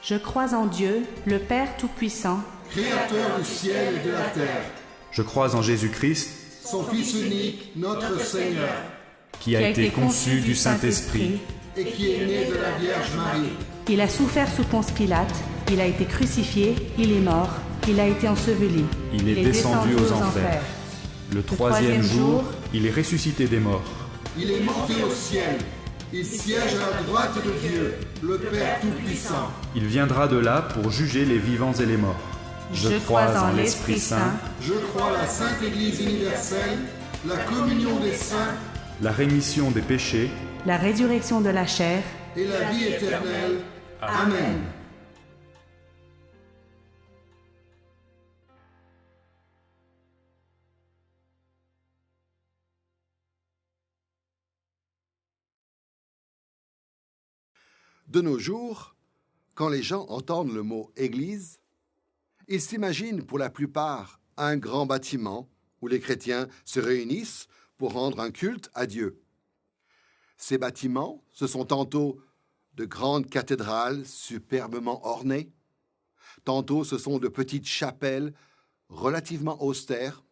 Je crois en Dieu, le Père Tout-Puissant, Créateur du ciel et de la terre. Je crois en Jésus-Christ, Son Fils unique, notre Seigneur, qui a été conçu du Saint-Esprit, et qui est né de la Vierge Marie. Il a souffert sous Ponce Pilate, il a été crucifié, il est mort, il a été enseveli. il est descendu aux enfers. Le troisième jour, il est ressuscité des morts. Il est monté au ciel. Il siège à la droite de Dieu, le Père Tout-Puissant. Il viendra de là pour juger les vivants et les morts. Je crois en l'Esprit Saint, Je crois à la Sainte Église universelle, la communion des saints la rémission des péchés, la résurrection de la chair, et la vie éternelle. Amen. De nos jours, quand les gens entendent le mot « église », ils s'imaginent pour la plupart un grand bâtiment où les chrétiens se réunissent pour rendre un culte à Dieu. Ces bâtiments, ce sont tantôt de grandes cathédrales superbement ornées, tantôt ce sont de petites chapelles relativement austères,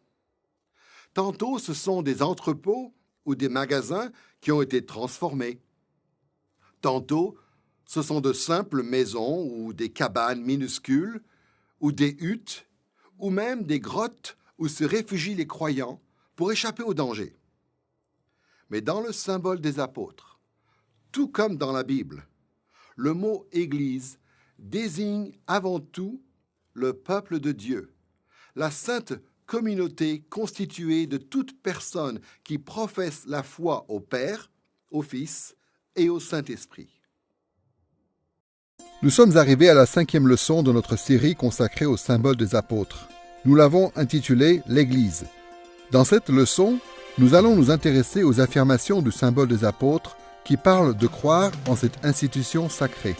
tantôt ce sont des entrepôts ou des magasins qui ont été transformés, tantôt ce sont de simples maisons ou des cabanes minuscules, ou des huttes, ou même des grottes où se réfugient les croyants pour échapper au danger. Mais dans le symbole des apôtres, tout comme dans la Bible, le mot « Église » désigne avant tout le peuple de Dieu, la sainte communauté constituée de toute personne qui professe la foi au Père, au Fils et au Saint-Esprit. Nous sommes arrivés à la 5e leçon de notre série consacrée au symbole des apôtres. Nous l'avons intitulée « L'Église ». Dans cette leçon, nous allons nous intéresser aux affirmations du symbole des apôtres qui parlent de croire en cette institution sacrée.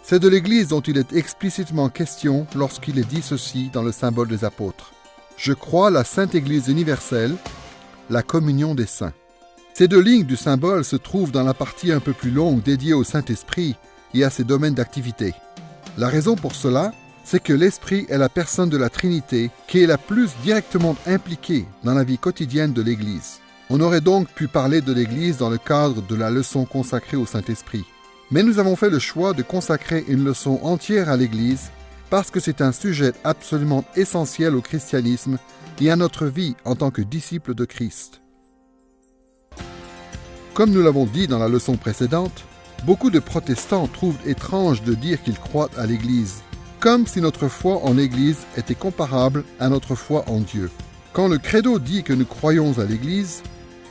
C'est de l'Église dont il est explicitement question lorsqu'il est dit ceci dans le symbole des apôtres. « Je crois la Sainte Église universelle, la communion des saints ». Ces deux lignes du symbole se trouvent dans la partie un peu plus longue dédiée au Saint-Esprit et à ses domaines d'activité. La raison pour cela, c'est que l'Esprit est la personne de la Trinité qui est la plus directement impliquée dans la vie quotidienne de l'Église. On aurait donc pu parler de l'Église dans le cadre de la leçon consacrée au Saint-Esprit. Mais nous avons fait le choix de consacrer une leçon entière à l'Église parce que c'est un sujet absolument essentiel au christianisme et à notre vie en tant que disciples de Christ. Comme nous l'avons dit dans la leçon précédente, beaucoup de protestants trouvent étrange de dire qu'ils croient à l'Église, comme si notre foi en l'Église était comparable à notre foi en Dieu. Quand le credo dit que nous croyons à l'Église,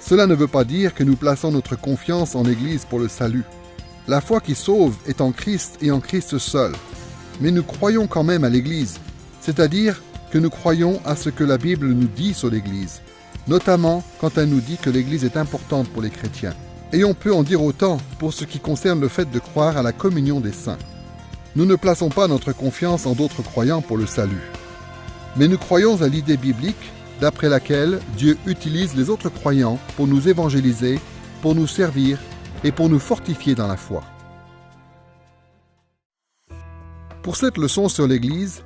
cela ne veut pas dire que nous plaçons notre confiance en l'Église pour le salut. La foi qui sauve est en Christ et en Christ seul. Mais nous croyons quand même à l'Église, c'est-à-dire que nous croyons à ce que la Bible nous dit sur l'Église, notamment quand elle nous dit que l'Église est importante pour les chrétiens. Et on peut en dire autant pour ce qui concerne le fait de croire à la communion des saints. Nous ne plaçons pas notre confiance en d'autres croyants pour le salut. Mais nous croyons à l'idée biblique d'après laquelle Dieu utilise les autres croyants pour nous évangéliser, pour nous servir et pour nous fortifier dans la foi. Pour cette leçon sur l'Église,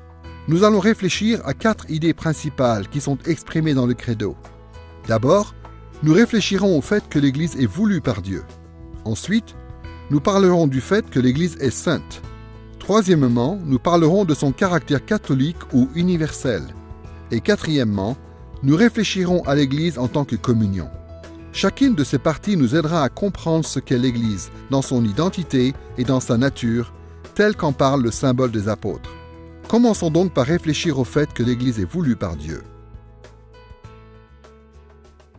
nous allons réfléchir à 4 idées principales qui sont exprimées dans le credo. D'abord, nous réfléchirons au fait que l'Église est voulue par Dieu. Ensuite, nous parlerons du fait que l'Église est sainte. Troisièmement, nous parlerons de son caractère catholique ou universel. Et quatrièmement, nous réfléchirons à l'Église en tant que communion. Chacune de ces parties nous aidera à comprendre ce qu'est l'Église, dans son identité et dans sa nature, tel qu'en parle le symbole des apôtres. Commençons donc par réfléchir au fait que l'Église est voulue par Dieu.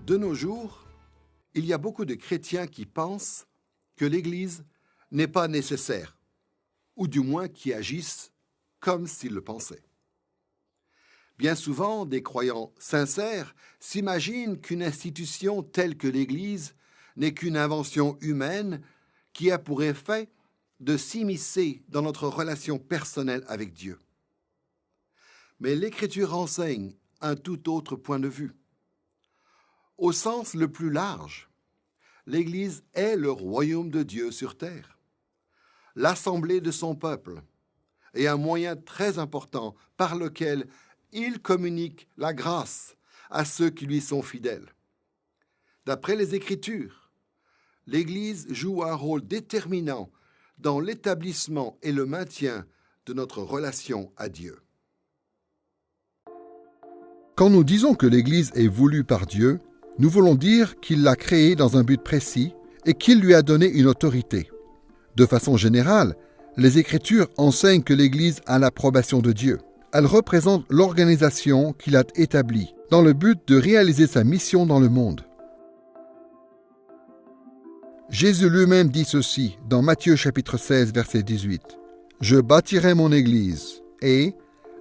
De nos jours, il y a beaucoup de chrétiens qui pensent que l'Église n'est pas nécessaire, ou du moins qui agissent comme s'ils le pensaient. Bien souvent, des croyants sincères s'imaginent qu'une institution telle que l'Église n'est qu'une invention humaine qui a pour effet de s'immiscer dans notre relation personnelle avec Dieu. Mais l'Écriture enseigne un tout autre point de vue. Au sens le plus large, l'Église est le royaume de Dieu sur terre. l'assemblée de son peuple et un moyen très important par lequel il communique la grâce à ceux qui lui sont fidèles. D'après les Écritures, l'Église joue un rôle déterminant dans l'établissement et le maintien de notre relation à Dieu. Quand nous disons que l'Église est voulue par Dieu, nous voulons dire qu'il l'a créée dans un but précis et qu'il lui a donné une autorité. De façon générale, les Écritures enseignent que l'Église a l'approbation de Dieu. Elle représente l'organisation qu'il a établie dans le but de réaliser sa mission dans le monde. Jésus lui-même dit ceci dans Matthieu chapitre 16, verset 18. « Je bâtirai mon Église, et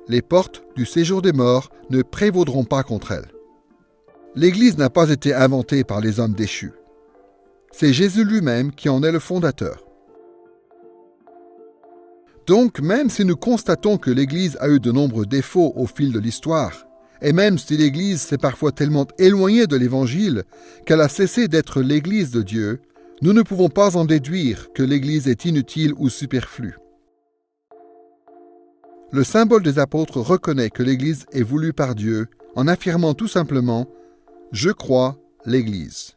les portes du séjour des morts ne prévaudront pas contre elle. » L'Église n'a pas été inventée par les hommes déchus. C'est Jésus lui-même qui en est le fondateur. Donc, même si nous constatons que l'Église a eu de nombreux défauts au fil de l'histoire, et même si l'Église s'est parfois tellement éloignée de l'Évangile qu'elle a cessé d'être l'Église de Dieu, nous ne pouvons pas en déduire que l'Église est inutile ou superflue. Le symbole des apôtres reconnaît que l'Église est voulue par Dieu en affirmant tout simplement « Je crois l'Église ».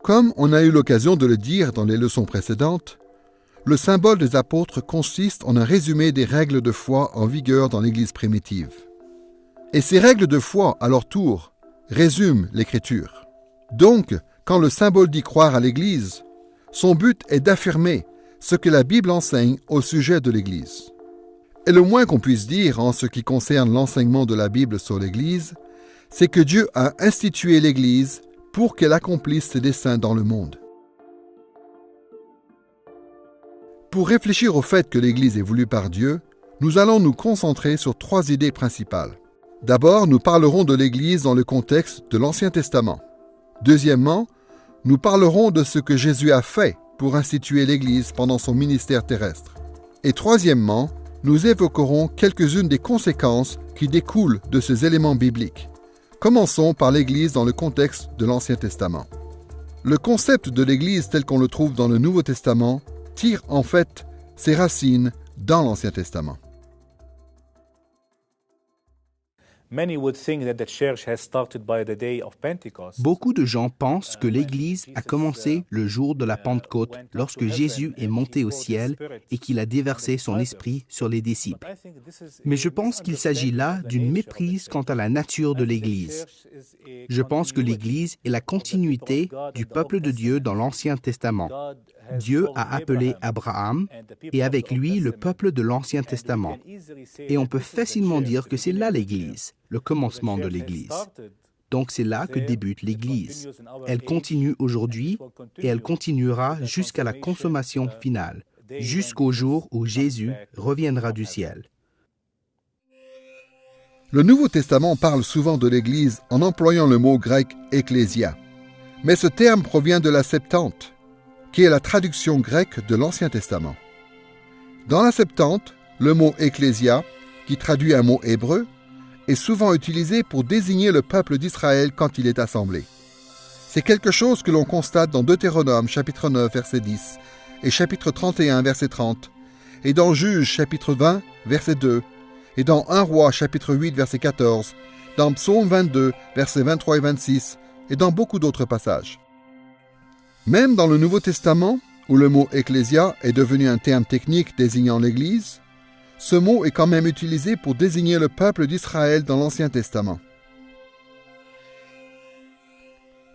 Comme on a eu l'occasion de le dire dans les leçons précédentes, le symbole des apôtres consiste en un résumé des règles de foi en vigueur dans l'Église primitive. Et ces règles de foi, à leur tour, résument l'Écriture. Donc, quand le symbole dit croire à l'Église, son but est d'affirmer ce que la Bible enseigne au sujet de l'Église. Et le moins qu'on puisse dire en ce qui concerne l'enseignement de la Bible sur l'Église, c'est que Dieu a institué l'Église pour qu'elle accomplisse ses desseins dans le monde. Pour réfléchir au fait que l'Église est voulue par Dieu, nous allons nous concentrer sur 3 idées principales. D'abord, nous parlerons de l'Église dans le contexte de l'Ancien Testament. Deuxièmement, nous parlerons de ce que Jésus a fait pour instituer l'Église pendant son ministère terrestre. Et troisièmement, nous évoquerons quelques-unes des conséquences qui découlent de ces éléments bibliques. Commençons par l'Église dans le contexte de l'Ancien Testament. Le concept de l'Église tel qu'on le trouve dans le Nouveau Testament tire en fait ses racines dans l'Ancien Testament. Beaucoup de gens pensent que l'Église a commencé le jour de la Pentecôte, lorsque Jésus est monté au ciel et qu'il a déversé son esprit sur les disciples. Mais je pense qu'il s'agit là d'une méprise quant à la nature de l'Église. Je pense que l'Église est la continuité du peuple de Dieu dans l'Ancien Testament. Dieu a appelé Abraham et avec lui le peuple de l'Ancien Testament. Et on peut facilement dire que c'est là l'Église, le commencement de l'Église. Donc c'est là que débute l'Église. Elle continue aujourd'hui et elle continuera jusqu'à la consommation finale, jusqu'au jour où Jésus reviendra du ciel. Le Nouveau Testament parle souvent de l'Église en employant le mot grec « ecclésia ». Mais ce terme provient de la Septante, qui est la traduction grecque de l'Ancien Testament. Dans la Septante, le mot « ecclésia », qui traduit un mot hébreu, est souvent utilisé pour désigner le peuple d'Israël quand il est assemblé. C'est quelque chose que l'on constate dans Deutéronome chapitre 9 verset 10 et chapitre 31 verset 30, et dans Juges chapitre 20 verset 2, et dans 1 Roi chapitre 8 verset 14, dans Psaume 22 versets 23 et 26, et dans beaucoup d'autres passages. Même dans le Nouveau Testament, où le mot « ecclésia » est devenu un terme technique désignant l'Église, ce mot est quand même utilisé pour désigner le peuple d'Israël dans l'Ancien Testament.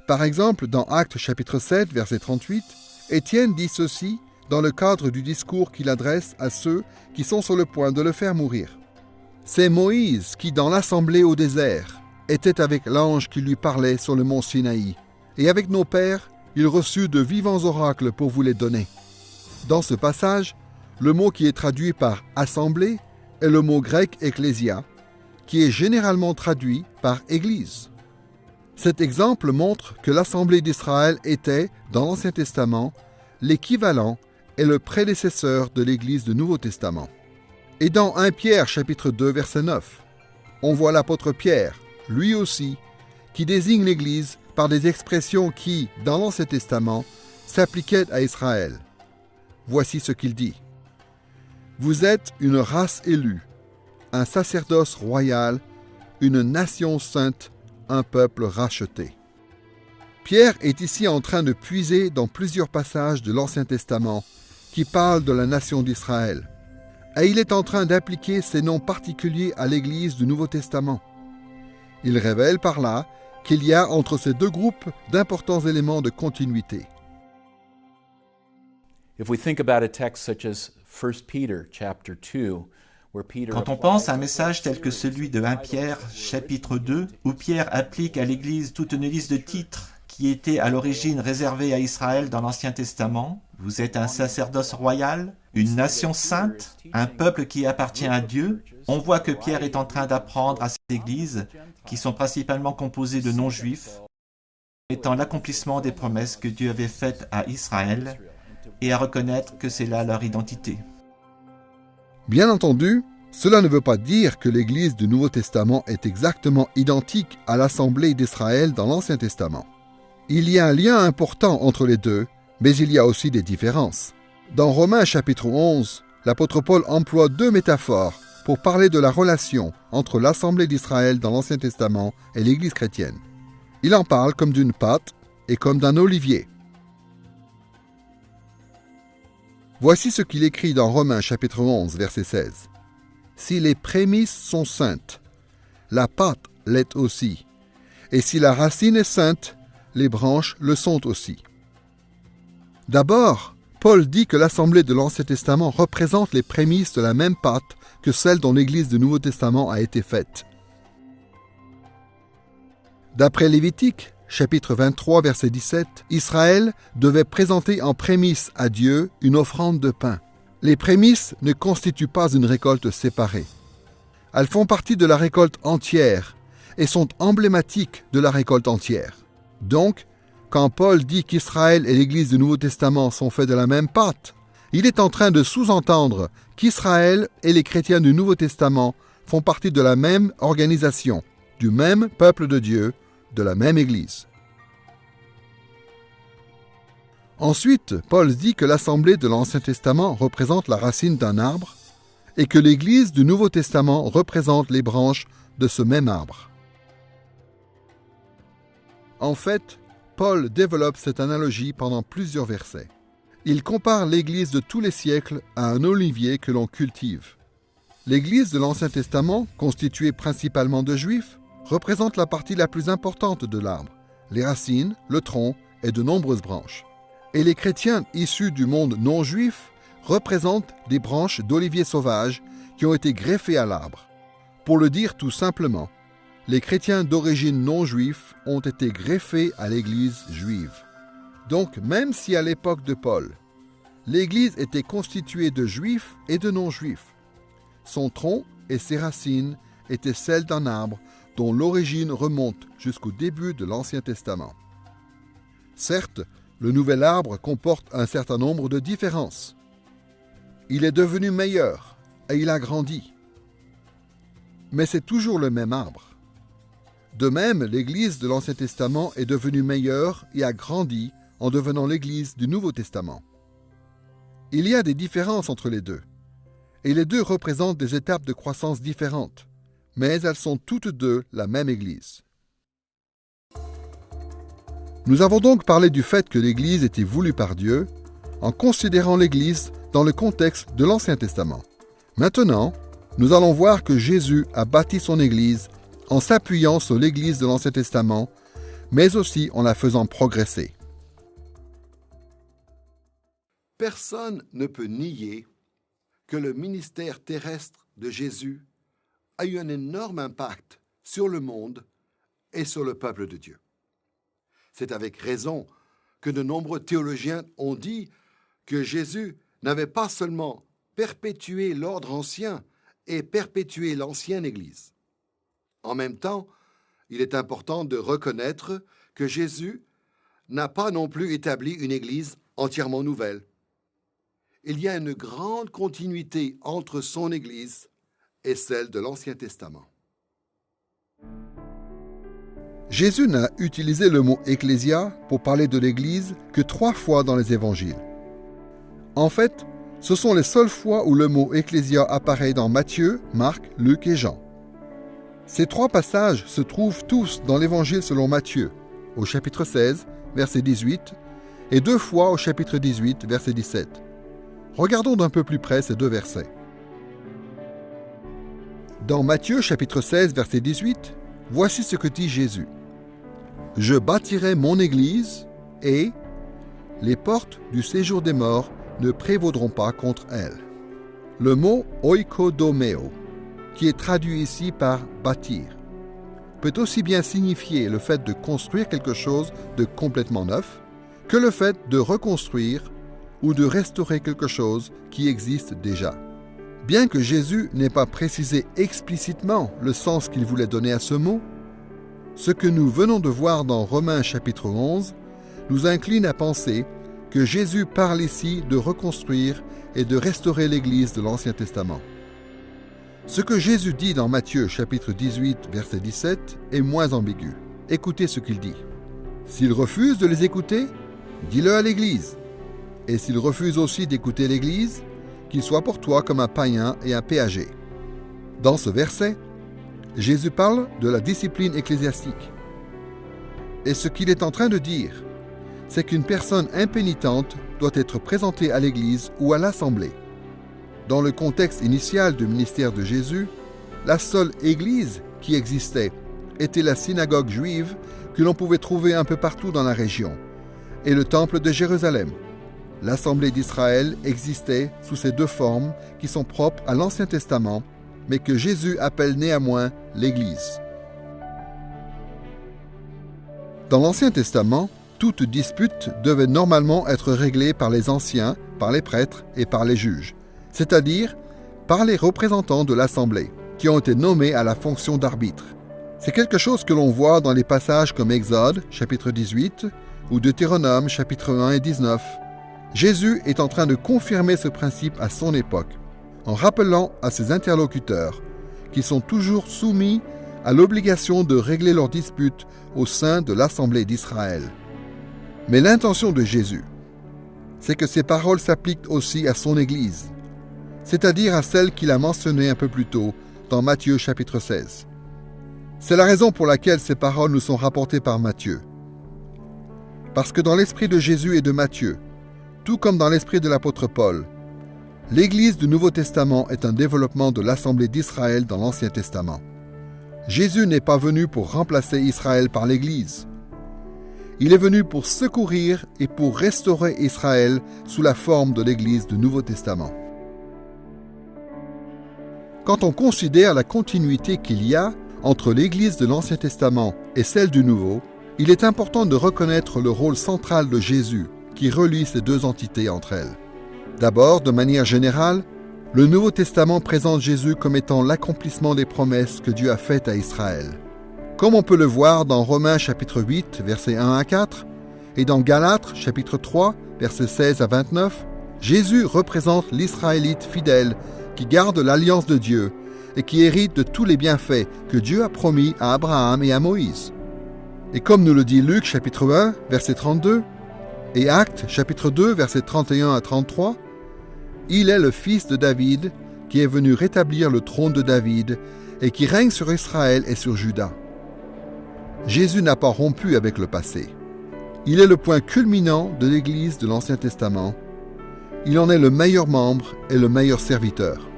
Par exemple, dans Actes chapitre 7, verset 38, Étienne dit ceci dans le cadre du discours qu'il adresse à ceux qui sont sur le point de le faire mourir. « C'est Moïse qui, dans l'assemblée au désert, était avec l'ange qui lui parlait sur le mont Sinaï, et avec nos pères, il reçut de vivants oracles pour vous les donner. » Dans ce passage, le mot qui est traduit par « assemblée » est le mot grec « ecclésia », qui est généralement traduit par « église ». Cet exemple montre que l'assemblée d'Israël était, dans l'Ancien Testament, l'équivalent et le prédécesseur de l'Église du Nouveau Testament. Et dans 1 Pierre chapitre 2 verset 9, on voit l'apôtre Pierre, lui aussi, qui désigne l'Église par des expressions qui, dans l'Ancien Testament, s'appliquaient à Israël. Voici ce qu'il dit. « Vous êtes une race élue, un sacerdoce royal, une nation sainte, un peuple racheté. Pierre est ici en train de puiser dans plusieurs passages de l'Ancien Testament qui parlent de la nation d'Israël. Et il est en train d'appliquer ces noms particuliers à l'Église du Nouveau Testament. Il révèle par là qu'il y a entre ces deux groupes d'importants éléments de continuité. Quand on pense à un message tel que celui de 1 Pierre, chapitre 2, où Pierre applique à l'Église toute une liste de titres qui étaient à l'origine réservés à Israël dans l'Ancien Testament, vous êtes un sacerdoce royal, une nation sainte, un peuple qui appartient à Dieu, on voit que Pierre est en train d'apprendre à cette Église, qui sont principalement composées de non-juifs, étant l'accomplissement des promesses que Dieu avait faites à Israël, et à reconnaître que c'est là leur identité. Bien entendu, cela ne veut pas dire que l'Église du Nouveau Testament est exactement identique à l'Assemblée d'Israël dans l'Ancien Testament. Il y a un lien important entre les deux, mais il y a aussi des différences. Dans Romains chapitre 11, l'apôtre Paul emploie deux métaphores pour parler de la relation entre l'Assemblée d'Israël dans l'Ancien Testament et l'Église chrétienne. Il en parle comme d'une pâte et comme d'un olivier. Voici ce qu'il écrit dans Romains chapitre 11, verset 16. « Si les prémices sont saintes, la pâte l'est aussi. Et si la racine est sainte, les branches le sont aussi. » D'abord, Paul dit que l'Assemblée de l'Ancien Testament représente les prémices de la même pâte que celle dont l'Église du Nouveau Testament a été faite. D'après Lévitique, chapitre 23, verset 17, Israël devait présenter en prémisse à Dieu une offrande de pain. Les prémices ne constituent pas une récolte séparée. Elles font partie de la récolte entière et sont emblématiques de la récolte entière. Donc, quand Paul dit qu'Israël et l'Église du Nouveau Testament sont faits de la même pâte, il est en train de sous-entendre qu'Israël et les chrétiens du Nouveau Testament font partie de la même organisation, du même peuple de Dieu, de la même Église. Ensuite, Paul dit que l'Assemblée de l'Ancien Testament représente la racine d'un arbre et que l'Église du Nouveau Testament représente les branches de ce même arbre. En fait, Paul développe cette analogie pendant plusieurs versets. Il compare l'Église de tous les siècles à un olivier que l'on cultive. L'Église de l'Ancien Testament, constituée principalement de Juifs, représente la partie la plus importante de l'arbre, les racines, le tronc et de nombreuses branches. Et les chrétiens issus du monde non-juif représentent des branches d'olivier sauvage qui ont été greffées à l'arbre. Pour le dire tout simplement, les chrétiens d'origine non-juive ont été greffés à l'Église juive. Donc, même si à l'époque de Paul, l'Église était constituée de juifs et de non-juifs, son tronc et ses racines étaient celles d'un arbre dont l'origine remonte jusqu'au début de l'Ancien Testament. Certes, le nouvel arbre comporte un certain nombre de différences. Il est devenu meilleur et il a grandi. Mais c'est toujours le même arbre. De même, l'Église de l'Ancien Testament est devenue meilleure et a grandi en devenant l'Église du Nouveau Testament. Il y a des différences entre les deux, et les deux représentent des étapes de croissance différentes, mais elles sont toutes deux la même Église. Nous avons donc parlé du fait que l'Église était voulue par Dieu, en considérant l'Église dans le contexte de l'Ancien Testament. Maintenant, nous allons voir que Jésus a bâti son Église en s'appuyant sur l'Église de l'Ancien Testament, mais aussi en la faisant progresser. Personne ne peut nier que le ministère terrestre de Jésus a eu un énorme impact sur le monde et sur le peuple de Dieu. C'est avec raison que de nombreux théologiens ont dit que Jésus n'avait pas seulement perpétué l'ordre ancien et perpétué l'ancienne Église. En même temps, il est important de reconnaître que Jésus n'a pas non plus établi une Église entièrement nouvelle. Il y a une grande continuité entre son Église et celle de l'Ancien Testament. Jésus n'a utilisé le mot « ecclésia » pour parler de l'Église que 3 fois dans les Évangiles. En fait, Ce sont les seules fois où le mot ecclésia apparaît dans Matthieu, Marc, Luc et Jean. Ces 3 passages se trouvent tous dans l'Évangile selon Matthieu, au chapitre 16, verset 18, et 2 fois au chapitre 18, verset 17. Regardons d'un peu plus près ces 2 versets. Dans Matthieu, chapitre 16, verset 18, voici ce que dit Jésus. « Je bâtirai mon église et les portes du séjour des morts ne prévaudront pas contre elle. » Le mot « oikodomeo », qui est traduit ici par « bâtir », peut aussi bien signifier le fait de construire quelque chose de complètement neuf que le fait de reconstruire ou de restaurer quelque chose qui existe déjà. Bien que Jésus n'ait pas précisé explicitement le sens qu'il voulait donner à ce mot, ce que nous venons de voir dans Romains chapitre 11 nous incline à penser que Jésus parle ici de reconstruire et de restaurer l'Église de l'Ancien Testament. Ce que Jésus dit dans Matthieu chapitre 18 verset 17 est moins ambigu. Écoutez ce qu'il dit. « S'ils refusent de les écouter, dis-le à l'Église. Et s'ils refusent aussi d'écouter l'Église, qu'il soit pour toi comme un païen et un péager. » Dans ce verset, Jésus parle de la discipline ecclésiastique. Et ce qu'il est en train de dire, c'est qu'une personne impénitente doit être présentée à l'Église ou à l'Assemblée. Dans le contexte initial du ministère de Jésus, la seule Église qui existait était la synagogue juive que l'on pouvait trouver un peu partout dans la région, et le temple de Jérusalem. L'Assemblée d'Israël existait sous ces 2 formes qui sont propres à l'Ancien Testament, mais que Jésus appelle néanmoins l'Église. Dans l'Ancien Testament, toute dispute devait normalement être réglée par les anciens, par les prêtres et par les juges, c'est-à-dire par les représentants de l'Assemblée, qui ont été nommés à la fonction d'arbitre. C'est quelque chose que l'on voit dans les passages comme Exode, chapitre 18, ou Deutéronome, chapitre 1 et 19. Jésus est en train de confirmer ce principe à son époque, en rappelant à ses interlocuteurs qu'ils sont toujours soumis à l'obligation de régler leurs disputes au sein de l'Assemblée d'Israël. Mais l'intention de Jésus, c'est que ces paroles s'appliquent aussi à son Église, c'est-à-dire à celle qu'il a mentionnée un peu plus tôt dans Matthieu chapitre 16. C'est la raison pour laquelle ces paroles nous sont rapportées par Matthieu. Parce que dans l'esprit de Jésus et de Matthieu, tout comme dans l'esprit de l'apôtre Paul, l'Église du Nouveau Testament est un développement de l'Assemblée d'Israël dans l'Ancien Testament. Jésus n'est pas venu pour remplacer Israël par l'Église. Il est venu pour secourir et pour restaurer Israël sous la forme de l'Église du Nouveau Testament. Quand on considère la continuité qu'il y a entre l'Église de l'Ancien Testament et celle du Nouveau, il est important de reconnaître le rôle central de Jésus qui relie ces 2 entités entre elles. D'abord, de manière générale, le Nouveau Testament présente Jésus comme étant l'accomplissement des promesses que Dieu a faites à Israël. Comme on peut le voir dans Romains chapitre 8, versets 1 à 4, et dans Galates chapitre 3, versets 16 à 29, Jésus représente l'Israélite fidèle qui garde l'alliance de Dieu et qui hérite de tous les bienfaits que Dieu a promis à Abraham et à Moïse. Et comme nous le dit Luc chapitre 1, verset 32, et Actes chapitre 2, versets 31 à 33, il est le fils de David qui est venu rétablir le trône de David et qui règne sur Israël et sur Juda. Jésus n'a pas rompu avec le passé. Il est le point culminant de l'Église de l'Ancien Testament. Il en est le meilleur membre et le meilleur serviteur.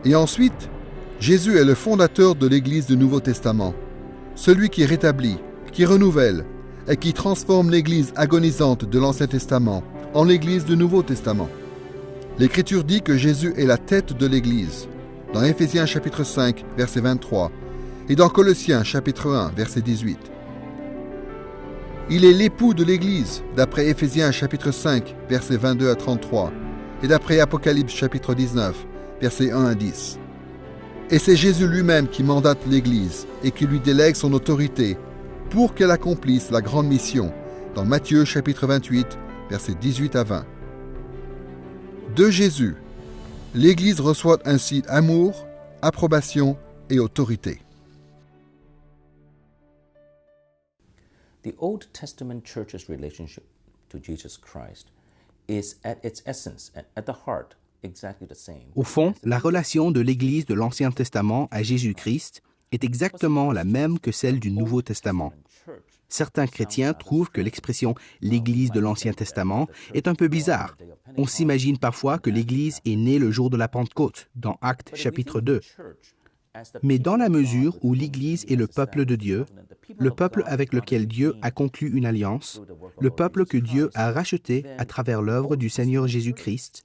Et ensuite, Jésus est le fondateur de l'Église du Nouveau Testament, celui qui rétablit, qui renouvelle et qui transforme l'Église agonisante de l'Ancien Testament en l'Église du Nouveau Testament. L'Écriture dit que Jésus est la tête de l'Église, dans Éphésiens chapitre 5, verset 23, et dans Colossiens chapitre 1, verset 18. Il est l'époux de l'Église, d'après Éphésiens chapitre 5, versets 22 à 33, et d'après Apocalypse chapitre 19, versets 1 à 10. Et c'est Jésus lui-même qui mandate l'Église et qui lui délègue son autorité pour qu'elle accomplisse la grande mission, dans Matthieu chapitre 28, versets 18 à 20. De Jésus, l'Église reçoit ainsi amour, approbation et autorité. The Old Testament church's relationship to Jesus Christ Au fond, la relation de l'Église de l'Ancien Testament à Jésus-Christ est exactement la même que celle du Nouveau Testament. Certains chrétiens trouvent que l'expression « l'Église de l'Ancien Testament » est un peu bizarre. On s'imagine parfois que l'Église est née le jour de la Pentecôte, dans Actes chapitre 2. Mais dans la mesure où l'Église est le peuple de Dieu, le peuple avec lequel Dieu a conclu une alliance, le peuple que Dieu a racheté à travers l'œuvre du Seigneur Jésus-Christ,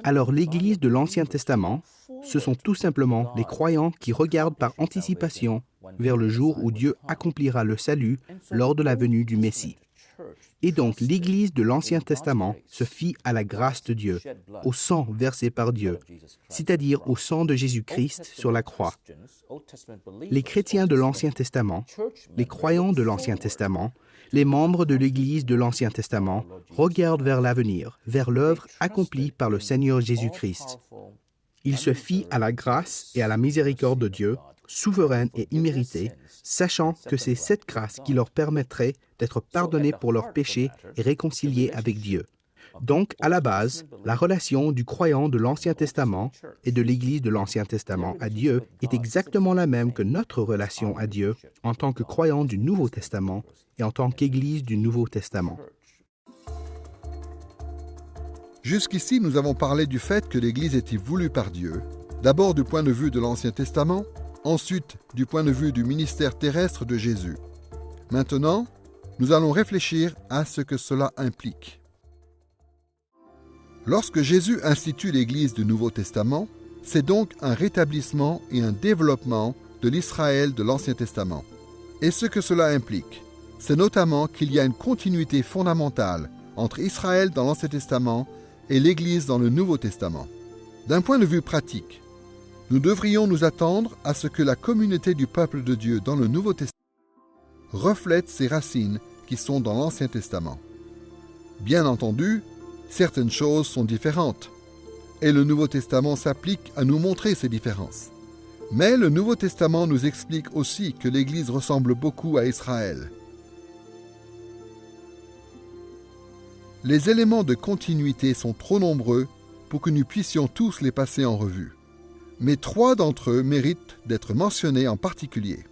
alors l'Église de l'Ancien Testament, ce sont tout simplement les croyants qui regardent par anticipation vers le jour où Dieu accomplira le salut lors de la venue du Messie. Et donc l'Église de l'Ancien Testament se fie à la grâce de Dieu, au sang versé par Dieu, c'est-à-dire au sang de Jésus-Christ sur la croix. Les chrétiens de l'Ancien Testament, les croyants de l'Ancien Testament, les membres de l'Église de l'Ancien Testament regardent vers l'avenir, vers l'œuvre accomplie par le Seigneur Jésus-Christ. Ils se fient à la grâce et à la miséricorde de Dieu, souveraine et imméritée, sachant que c'est cette grâce qui leur permettrait d'être pardonnés pour leurs péchés et réconciliés avec Dieu. Donc, à la base, la relation du croyant de l'Ancien Testament et de l'Église de l'Ancien Testament à Dieu est exactement la même que notre relation à Dieu en tant que croyant du Nouveau Testament et en tant qu'Église du Nouveau Testament. Jusqu'ici, nous avons parlé du fait que l'Église était voulue par Dieu, d'abord du point de vue de l'Ancien Testament, ensuite du point de vue du ministère terrestre de Jésus. Maintenant, nous allons réfléchir à ce que cela implique. Lorsque Jésus institue l'Église du Nouveau Testament, c'est donc un rétablissement et un développement de l'Israël de l'Ancien Testament. Et ce que cela implique, c'est notamment qu'il y a une continuité fondamentale entre Israël dans l'Ancien Testament et l'Église dans le Nouveau Testament. D'un point de vue pratique, nous devrions nous attendre à ce que la communauté du peuple de Dieu dans le Nouveau Testament reflète ses racines qui sont dans l'Ancien Testament. Bien entendu, certaines choses sont différentes, et le Nouveau Testament s'applique à nous montrer ces différences. Mais le Nouveau Testament nous explique aussi que l'Église ressemble beaucoup à Israël. Les éléments de continuité sont trop nombreux pour que nous puissions tous les passer en revue. Mais 3 d'entre eux méritent d'être mentionnés en particulier.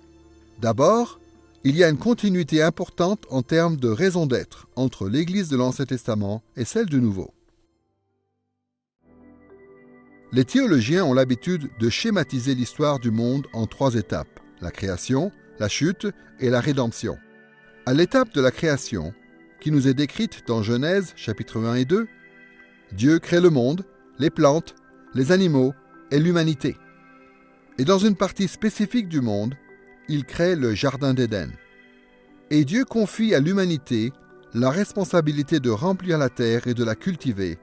D'abord, il y a une continuité importante en termes de raison d'être entre l'Église de l'Ancien Testament et celle du Nouveau. Les théologiens ont l'habitude de schématiser l'histoire du monde en 3 étapes, la création, la chute et la rédemption. À l'étape de la création, qui nous est décrite dans Genèse, chapitres 1 et 2, Dieu crée le monde, les plantes, les animaux et l'humanité. Et dans une partie spécifique du monde, il crée le Jardin d'Éden. Et Dieu confie à l'humanité la responsabilité de remplir la terre et de la cultiver,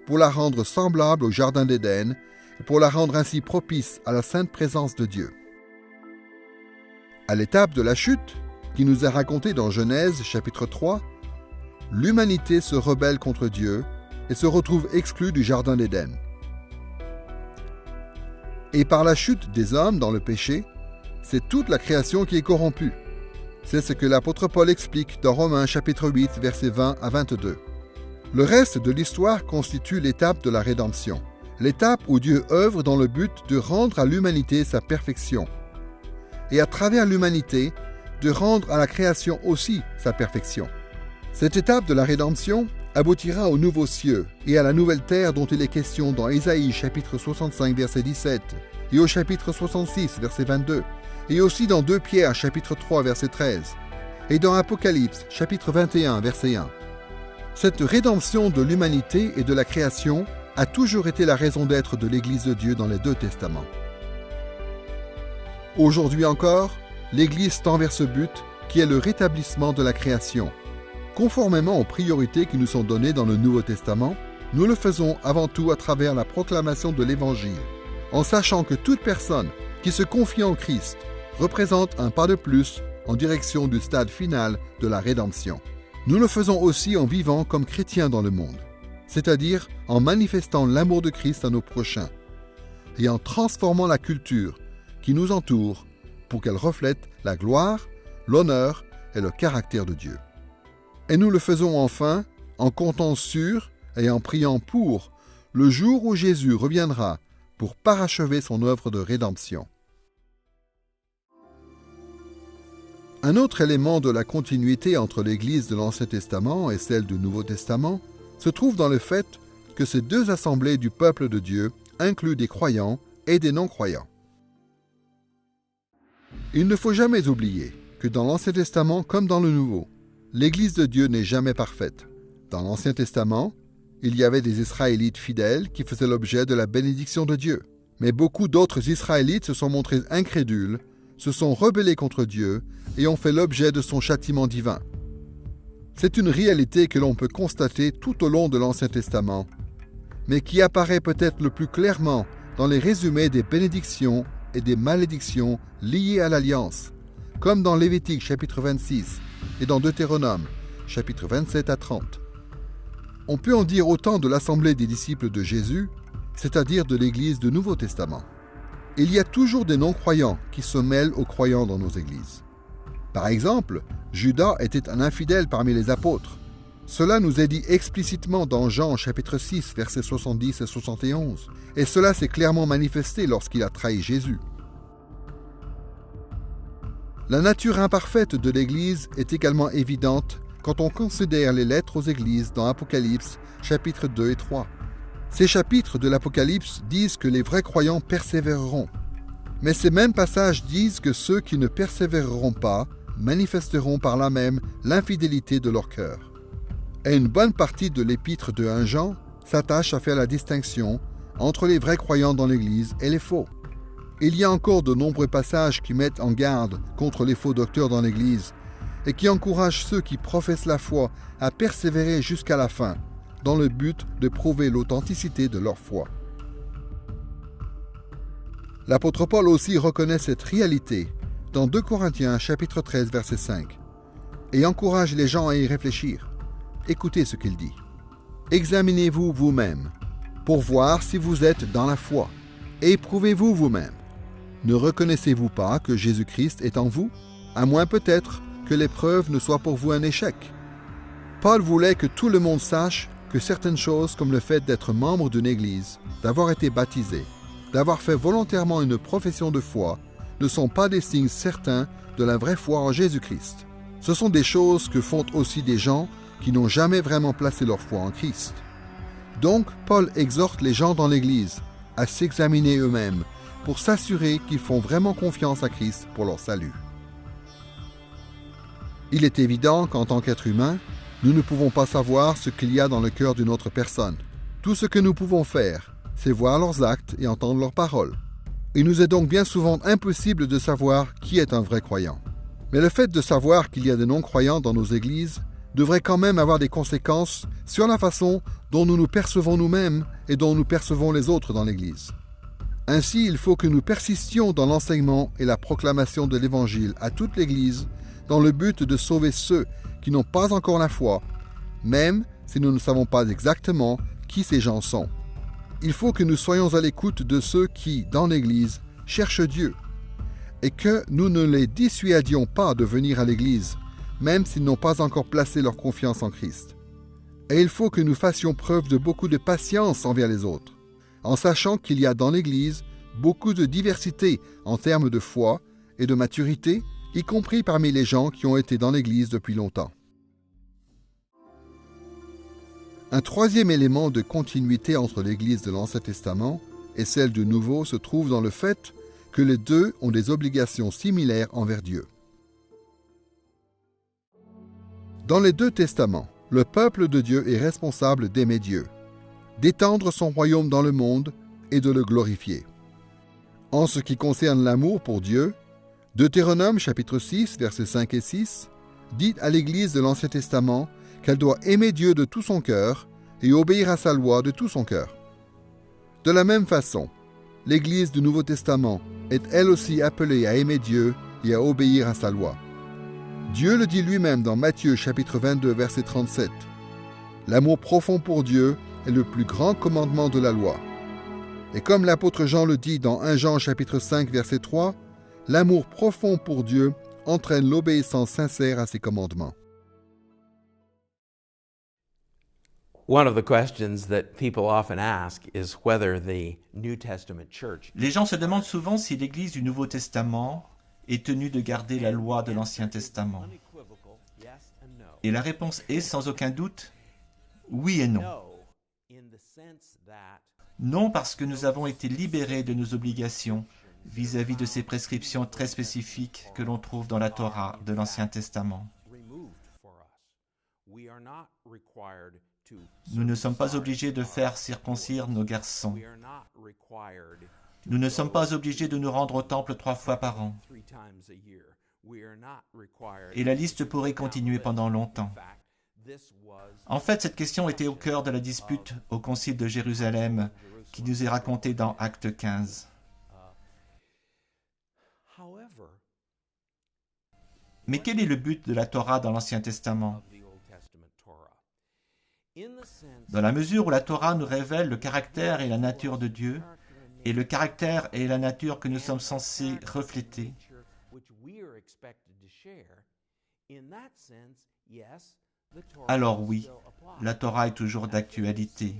pour la rendre semblable au Jardin d'Éden et pour la rendre ainsi propice à la sainte présence de Dieu. À l'étape de la chute, qui nous est racontée dans Genèse chapitre 3, l'humanité se rebelle contre Dieu et se retrouve exclue du Jardin d'Éden. Et par la chute des hommes dans le péché, c'est toute la création qui est corrompue. C'est ce que l'apôtre Paul explique dans Romains chapitre 8, versets 20 à 22. Le reste de l'histoire constitue l'étape de la rédemption, l'étape où Dieu œuvre dans le but de rendre à l'humanité sa perfection, et à travers l'humanité, de rendre à la création aussi sa perfection. Cette étape de la rédemption aboutira aux nouveaux cieux et à la nouvelle terre dont il est question dans Ésaïe chapitre 65 verset 17 et au chapitre 66 verset 22 et aussi dans 2 Pierre chapitre 3 verset 13 et dans Apocalypse chapitre 21 verset 1. Cette rédemption de l'humanité et de la création a toujours été la raison d'être de l'Église de Dieu dans les 2 testaments. Aujourd'hui encore, l'Église tend vers ce but qui est le rétablissement de la création. Conformément aux priorités qui nous sont données dans le Nouveau Testament, nous le faisons avant tout à travers la proclamation de l'Évangile, en sachant que toute personne qui se confie en Christ représente un pas de plus en direction du stade final de la rédemption. Nous le faisons aussi en vivant comme chrétiens dans le monde, c'est-à-dire en manifestant l'amour de Christ à nos prochains et en transformant la culture qui nous entoure pour qu'elle reflète la gloire, l'honneur et le caractère de Dieu. Et nous le faisons enfin en comptant sur et en priant pour le jour où Jésus reviendra pour parachever son œuvre de rédemption. Un autre élément de la continuité entre l'Église de l'Ancien Testament et celle du Nouveau Testament se trouve dans le fait que ces deux assemblées du peuple de Dieu incluent des croyants et des non-croyants. Il ne faut jamais oublier que dans l'Ancien Testament comme dans le Nouveau, l'Église de Dieu n'est jamais parfaite. Dans l'Ancien Testament, il y avait des Israélites fidèles qui faisaient l'objet de la bénédiction de Dieu. Mais beaucoup d'autres Israélites se sont montrés incrédules, se sont rebellés contre Dieu et ont fait l'objet de son châtiment divin. C'est une réalité que l'on peut constater tout au long de l'Ancien Testament, mais qui apparaît peut-être le plus clairement dans les résumés des bénédictions et des malédictions liées à l'Alliance, comme dans Lévitique chapitre 26 et dans Deutéronome chapitre 27 à 30. On peut en dire autant de l'assemblée des disciples de Jésus, c'est-à-dire de l'Église du Nouveau Testament. Il y a toujours des non-croyants qui se mêlent aux croyants dans nos églises. Par exemple, Judas était un infidèle parmi les apôtres. Cela nous est dit explicitement dans Jean chapitre 6, versets 70 et 71, et cela s'est clairement manifesté lorsqu'il a trahi Jésus. La nature imparfaite de l'Église est également évidente quand on considère les lettres aux églises dans Apocalypse chapitres 2 et 3. Ces chapitres de l'Apocalypse disent que les vrais croyants persévéreront. Mais ces mêmes passages disent que ceux qui ne persévéreront pas manifesteront par là même l'infidélité de leur cœur. Et une bonne partie de l'épître de 1 Jean s'attache à faire la distinction entre les vrais croyants dans l'Église et les faux. Il y a encore de nombreux passages qui mettent en garde contre les faux docteurs dans l'Église et qui encouragent ceux qui professent la foi à persévérer jusqu'à la fin, dans le but de prouver l'authenticité de leur foi. L'apôtre Paul aussi reconnaît cette réalité dans 2 Corinthiens chapitre 13 verset 5 et encourage les gens à y réfléchir. Écoutez ce qu'il dit. « Examinez-vous vous-même pour voir si vous êtes dans la foi et éprouvez-vous vous-même. Ne reconnaissez-vous pas que Jésus-Christ est en vous, à moins peut-être que l'épreuve ne soit pour vous un échec. » Paul voulait que tout le monde sache que certaines choses comme le fait d'être membre d'une église, d'avoir été baptisé, d'avoir fait volontairement une profession de foi, ne sont pas des signes certains de la vraie foi en Jésus-Christ. Ce sont des choses que font aussi des gens qui n'ont jamais vraiment placé leur foi en Christ. Donc, Paul exhorte les gens dans l'Église à s'examiner eux-mêmes pour s'assurer qu'ils font vraiment confiance à Christ pour leur salut. Il est évident qu'en tant qu'être humain, nous ne pouvons pas savoir ce qu'il y a dans le cœur d'une autre personne. Tout ce que nous pouvons faire, c'est voir leurs actes et entendre leurs paroles. Il nous est donc bien souvent impossible de savoir qui est un vrai croyant. Mais le fait de savoir qu'il y a des non-croyants dans nos églises devrait quand même avoir des conséquences sur la façon dont nous nous percevons nous-mêmes et dont nous percevons les autres dans l'Église. Ainsi, il faut que nous persistions dans l'enseignement et la proclamation de l'Évangile à toute l'Église dans le but de sauver ceux qui n'ont pas encore la foi, même si nous ne savons pas exactement qui ces gens sont. Il faut que nous soyons à l'écoute de ceux qui, dans l'Église, cherchent Dieu, et que nous ne les dissuadions pas de venir à l'Église, même s'ils n'ont pas encore placé leur confiance en Christ. Et il faut que nous fassions preuve de beaucoup de patience envers les autres, en sachant qu'il y a dans l'Église beaucoup de diversité en termes de foi et de maturité, y compris parmi les gens qui ont été dans l'Église depuis longtemps. Un troisième élément de continuité entre l'Église de l'Ancien Testament et celle du Nouveau se trouve dans le fait que les deux ont des obligations similaires envers Dieu. Dans les deux testaments, le peuple de Dieu est responsable d'aimer Dieu, d'étendre son royaume dans le monde et de le glorifier. En ce qui concerne l'amour pour Dieu, Deutéronome chapitre 6, versets 5 et 6, dit à l'Église de l'Ancien Testament qu'elle doit aimer Dieu de tout son cœur et obéir à sa loi de tout son cœur. De la même façon, l'Église du Nouveau Testament est elle aussi appelée à aimer Dieu et à obéir à sa loi. Dieu le dit lui-même dans Matthieu chapitre 22, verset 37. L'amour profond pour Dieu est le plus grand commandement de la loi. Et comme l'apôtre Jean le dit dans 1 Jean chapitre 5, verset 3, l'amour profond pour Dieu entraîne l'obéissance sincère à ses commandements. One of the questions that people often ask is whether the New Testament church Les gens se demandent souvent si l'Église du Nouveau Testament est tenue de garder la loi de l'Ancien Testament. Et la réponse est, sans aucun doute, oui et non. Non, parce que nous avons été libérés de nos obligations vis-à-vis de ces prescriptions très spécifiques que l'on trouve dans la Torah de l'Ancien Testament. Nous ne sommes pas obligés de faire circoncire nos garçons. Nous ne sommes pas obligés de nous rendre au temple 3 fois par an. Et la liste pourrait continuer pendant longtemps. En fait, cette question était au cœur de la dispute au Concile de Jérusalem qui nous est racontée dans Acte 15. Mais quel est le but de la Torah dans l'Ancien Testament? Dans la mesure où la Torah nous révèle le caractère et la nature de Dieu, et le caractère et la nature que nous sommes censés refléter, alors oui, la Torah est toujours d'actualité.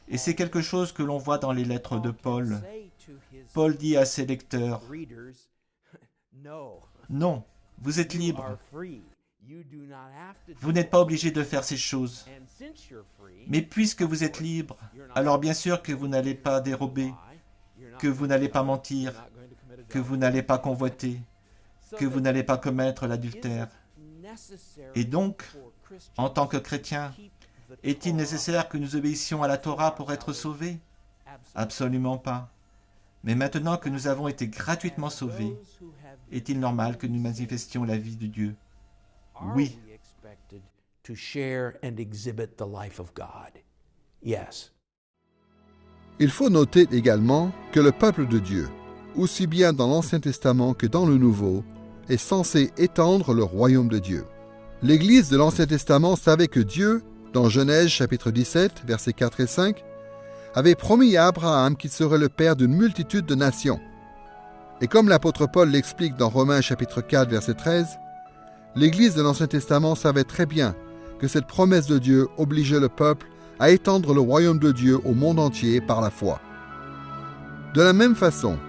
Et c'est quelque chose que l'on voit dans les lettres de Paul. Paul dit à ses lecteurs, « Non, vous êtes libres. Vous n'êtes pas obligés de faire ces choses. Mais puisque vous êtes libres, alors bien sûr que vous n'allez pas dérober, que vous n'allez pas mentir, que vous n'allez pas convoiter, que vous n'allez pas commettre l'adultère. Et donc, en tant que chrétiens, est-il nécessaire que nous obéissions à la Torah pour être sauvés? Absolument pas. Mais maintenant que nous avons été gratuitement sauvés, est-il normal que nous manifestions la vie de Dieu? Oui. Il faut noter également que le peuple de Dieu, aussi bien dans l'Ancien Testament que dans le Nouveau, est censé étendre le royaume de Dieu. L'Église de l'Ancien Testament savait que Dieu, dans Genèse chapitre 17, versets 4 et 5, avait promis à Abraham qu'il serait le père d'une multitude de nations. Et comme l'apôtre Paul l'explique dans Romains chapitre 4, verset 13, l'Église de l'Ancien Testament savait très bien que cette promesse de Dieu obligeait le peuple à étendre le royaume de Dieu au monde entier par la foi. De la même façon,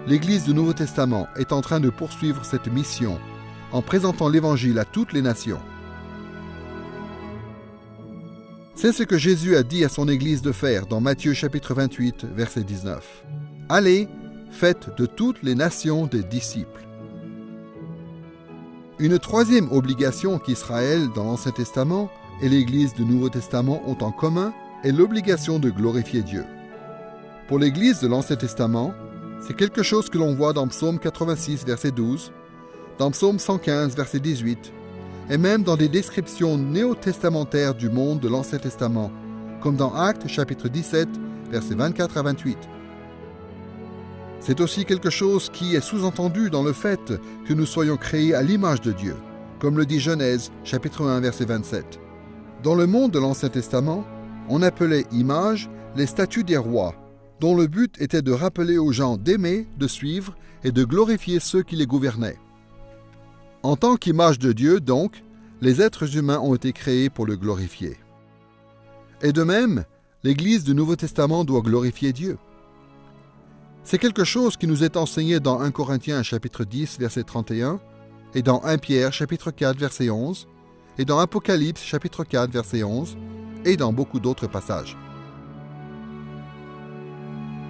l'Église du Nouveau Testament est en train de poursuivre cette mission en présentant l'Évangile à toutes les nations. C'est ce que Jésus a dit à son Église de faire dans Matthieu chapitre 28, verset 19. « Allez, faites de toutes les nations des disciples. » Une troisième obligation qu'Israël, dans l'Ancien Testament, et l'Église du Nouveau Testament ont en commun est l'obligation de glorifier Dieu. Pour l'Église de l'Ancien Testament, c'est quelque chose que l'on voit dans Psaume 86, verset 12, dans Psaume 115, verset 18, et même dans des descriptions néo-testamentaires du monde de l'Ancien Testament, comme dans Actes chapitre 17, versets 24 à 28. C'est aussi quelque chose qui est sous-entendu dans le fait que nous soyons créés à l'image de Dieu, comme le dit Genèse chapitre 1, verset 27. Dans le monde de l'Ancien Testament, on appelait image les statuts des rois, dont le but était de rappeler aux gens d'aimer, de suivre et de glorifier ceux qui les gouvernaient. En tant qu'image de Dieu, donc, les êtres humains ont été créés pour le glorifier. Et de même, l'Église du Nouveau Testament doit glorifier Dieu. C'est quelque chose qui nous est enseigné dans 1 Corinthiens chapitre 10, verset 31, et dans 1 Pierre chapitre 4, verset 11, et dans Apocalypse chapitre 4, verset 11, et dans beaucoup d'autres passages.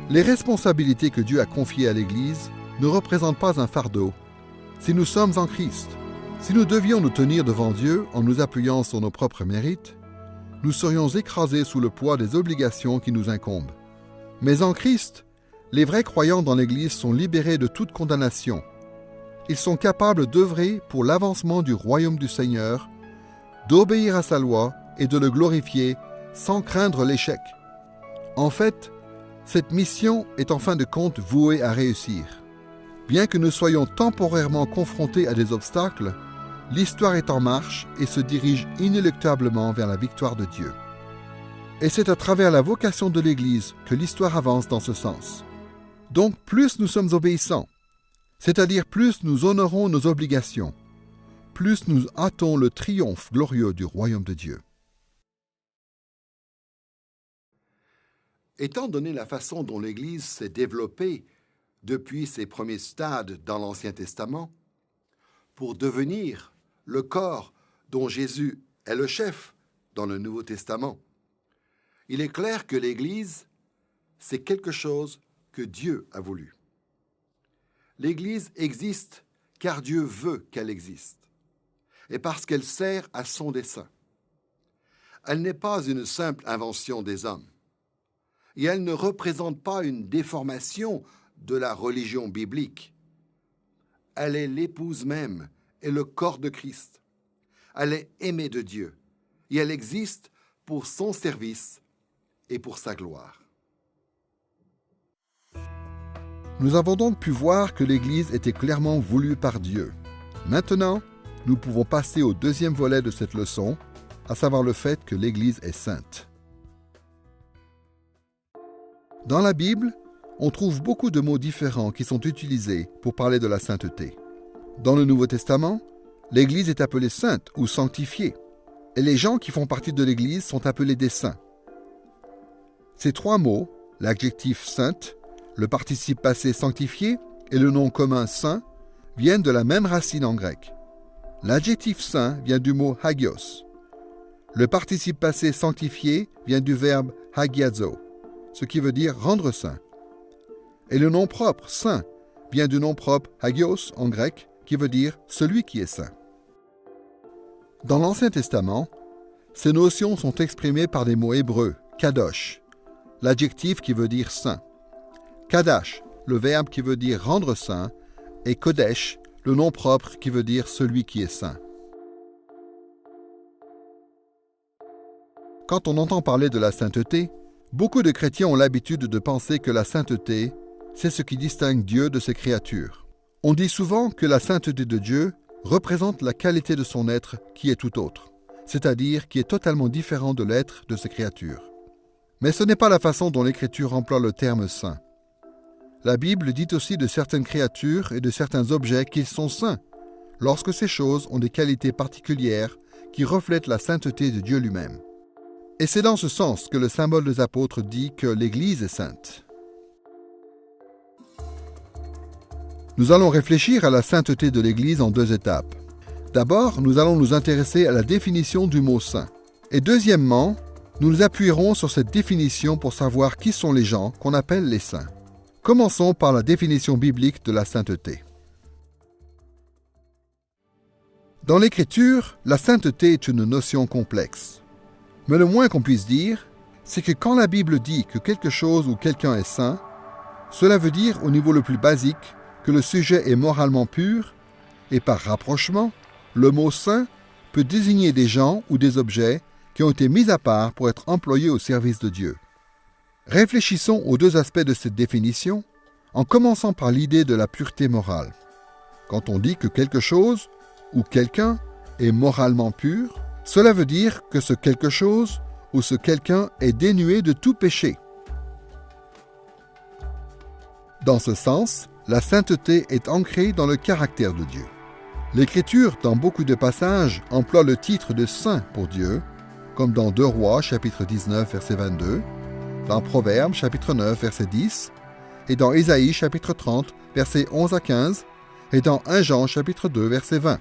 Les responsabilités que Dieu a confiées à l'Église ne représentent pas un fardeau. Si nous sommes en Christ, si nous devions nous tenir devant Dieu en nous appuyant sur nos propres mérites, nous serions écrasés sous le poids des obligations qui nous incombent. Mais en Christ, les vrais croyants dans l'Église sont libérés de toute condamnation. Ils sont capables d'œuvrer pour l'avancement du royaume du Seigneur, d'obéir à sa loi et de le glorifier sans craindre l'échec. En fait, cette mission est en fin de compte vouée à réussir. Bien que nous soyons temporairement confrontés à des obstacles, l'histoire est en marche et se dirige inéluctablement vers la victoire de Dieu. Et c'est à travers la vocation de l'Église que l'histoire avance dans ce sens. Donc plus nous sommes obéissants, c'est-à-dire plus nous honorons nos obligations, plus nous hâtons le triomphe glorieux du royaume de Dieu. Étant donné la façon dont l'Église s'est développée depuis ses premiers stades dans l'Ancien Testament, pour devenir le corps dont Jésus est le chef dans le Nouveau Testament, il est clair que l'Église, c'est quelque chose que Dieu a voulu. L'Église existe car Dieu veut qu'elle existe et parce qu'elle sert à son dessein. Elle n'est pas une simple invention des hommes et elle ne représente pas une déformation de la religion biblique. Elle est l'épouse même et le corps de Christ. Elle est aimée de Dieu et elle existe pour son service et pour sa gloire. Nous avons donc pu voir que l'Église était clairement voulue par Dieu. Maintenant, nous pouvons passer au deuxième volet de cette leçon, à savoir le fait que l'Église est sainte. Dans la Bible, on trouve beaucoup de mots différents qui sont utilisés pour parler de la sainteté. Dans le Nouveau Testament, l'Église est appelée sainte ou sanctifiée, et les gens qui font partie de l'Église sont appelés des saints. Ces trois mots, l'adjectif sainte, le participe passé sanctifié et le nom commun saint, viennent de la même racine en grec. L'adjectif saint vient du mot hagios. Le participe passé sanctifié vient du verbe hagiazo, ce qui veut dire rendre saint. Et le nom propre saint vient du nom propre hagios en grec, qui veut dire celui qui est saint. Dans l'Ancien Testament, ces notions sont exprimées par des mots hébreux, kadosh, l'adjectif qui veut dire saint, kadash, le verbe qui veut dire rendre saint, et kodesh, le nom propre qui veut dire celui qui est saint. Quand on entend parler de la sainteté, beaucoup de chrétiens ont l'habitude de penser que la sainteté, c'est ce qui distingue Dieu de ses créatures. On dit souvent que la sainteté de Dieu représente la qualité de son être qui est tout autre, c'est-à-dire qui est totalement différent de l'être de ses créatures. Mais ce n'est pas la façon dont l'Écriture emploie le terme saint. La Bible dit aussi de certaines créatures et de certains objets qu'ils sont saints, lorsque ces choses ont des qualités particulières qui reflètent la sainteté de Dieu lui-même. Et c'est dans ce sens que le symbole des apôtres dit que l'Église est sainte. Nous allons réfléchir à la sainteté de l'Église en deux étapes. D'abord, nous allons nous intéresser à la définition du mot saint. Et deuxièmement, nous nous appuierons sur cette définition pour savoir qui sont les gens qu'on appelle les saints. Commençons par la définition biblique de la sainteté. Dans l'Écriture, la sainteté est une notion complexe. Mais le moins qu'on puisse dire, c'est que quand la Bible dit que quelque chose ou quelqu'un est saint, cela veut dire au niveau le plus basique que le sujet est moralement pur, et par rapprochement, le mot saint peut désigner des gens ou des objets qui ont été mis à part pour être employés au service de Dieu. Réfléchissons aux deux aspects de cette définition, en commençant par l'idée de la pureté morale. Quand on dit que quelque chose ou quelqu'un est moralement pur, cela veut dire que ce quelque chose ou ce quelqu'un est dénué de tout péché. Dans ce sens, la sainteté est ancrée dans le caractère de Dieu. L'Écriture, dans beaucoup de passages, emploie le titre de saint pour Dieu, comme dans 2 Rois, chapitre 19, verset 22, dans Proverbes, chapitre 9, verset 10, et dans Ésaïe, chapitre 30, versets 11 à 15, et dans 1 Jean, chapitre 2, verset 20.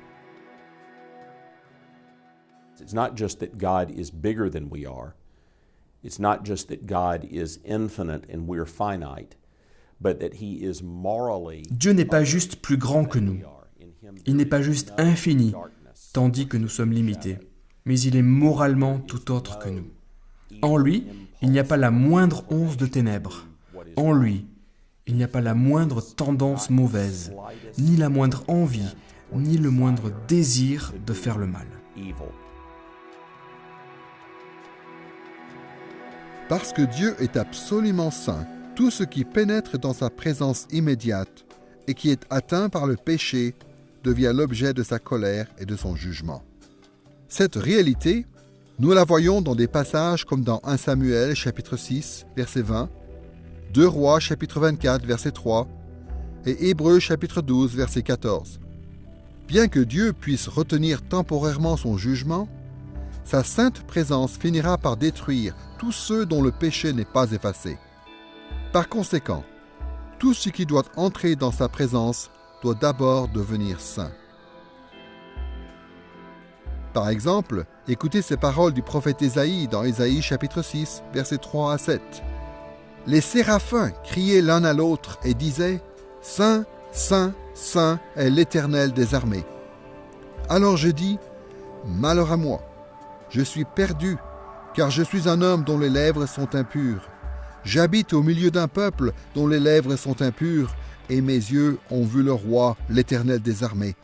It's not just that God is bigger than we are. It's not just that God is infinite and we're finite, but that he is morally. Dieu n'est pas juste plus grand que nous. Il n'est pas juste infini, tandis que nous sommes limités. Mais il est moralement tout autre que nous. En lui, il n'y a pas la moindre once de ténèbres. En lui, il n'y a pas la moindre tendance mauvaise, ni la moindre envie, ni le moindre désir de faire le mal. Parce que Dieu est absolument saint, tout ce qui pénètre dans sa présence immédiate et qui est atteint par le péché devient l'objet de sa colère et de son jugement. Cette réalité, nous la voyons dans des passages comme dans 1 Samuel, chapitre 6, verset 20, 2 Rois, chapitre 24, verset 3, et Hébreux, chapitre 12, verset 14. Bien que Dieu puisse retenir temporairement son jugement, sa sainte présence finira par détruire tous ceux dont le péché n'est pas effacé. Par conséquent, tout ce qui doit entrer dans sa présence doit d'abord devenir saint. Par exemple, écoutez ces paroles du prophète Ésaïe dans Ésaïe chapitre 6, versets 3 à 7. Les séraphins criaient l'un à l'autre et disaient « Saint, Saint, Saint est l'Éternel des armées. » Alors je dis « Malheur à moi, je suis perdu, car je suis un homme dont les lèvres sont impures. J'habite au milieu d'un peuple dont les lèvres sont impures, et mes yeux ont vu le roi, l'Éternel des armées. »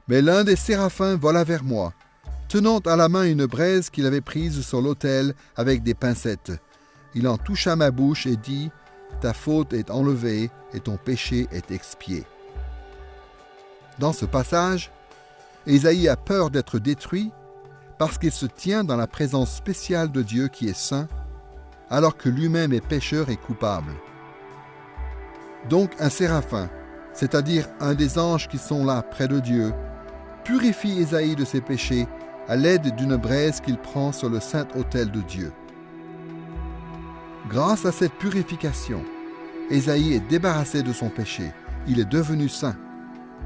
Mais l'un des séraphins vola vers moi, tenant à la main une braise qu'il avait prise sur l'autel avec des pincettes. Il en toucha ma bouche et dit « Ta faute est enlevée et ton péché est expié. » Dans ce passage, Ésaïe a peur d'être détruit parce qu'il se tient dans la présence spéciale de Dieu qui est saint, alors que lui-même est pécheur et coupable. Donc un séraphin, c'est-à-dire un des anges qui sont là près de Dieu, purifie Ésaïe de ses péchés à l'aide d'une braise qu'il prend sur le saint autel de Dieu. Grâce à cette purification, Ésaïe est débarrassé de son péché, il est devenu saint.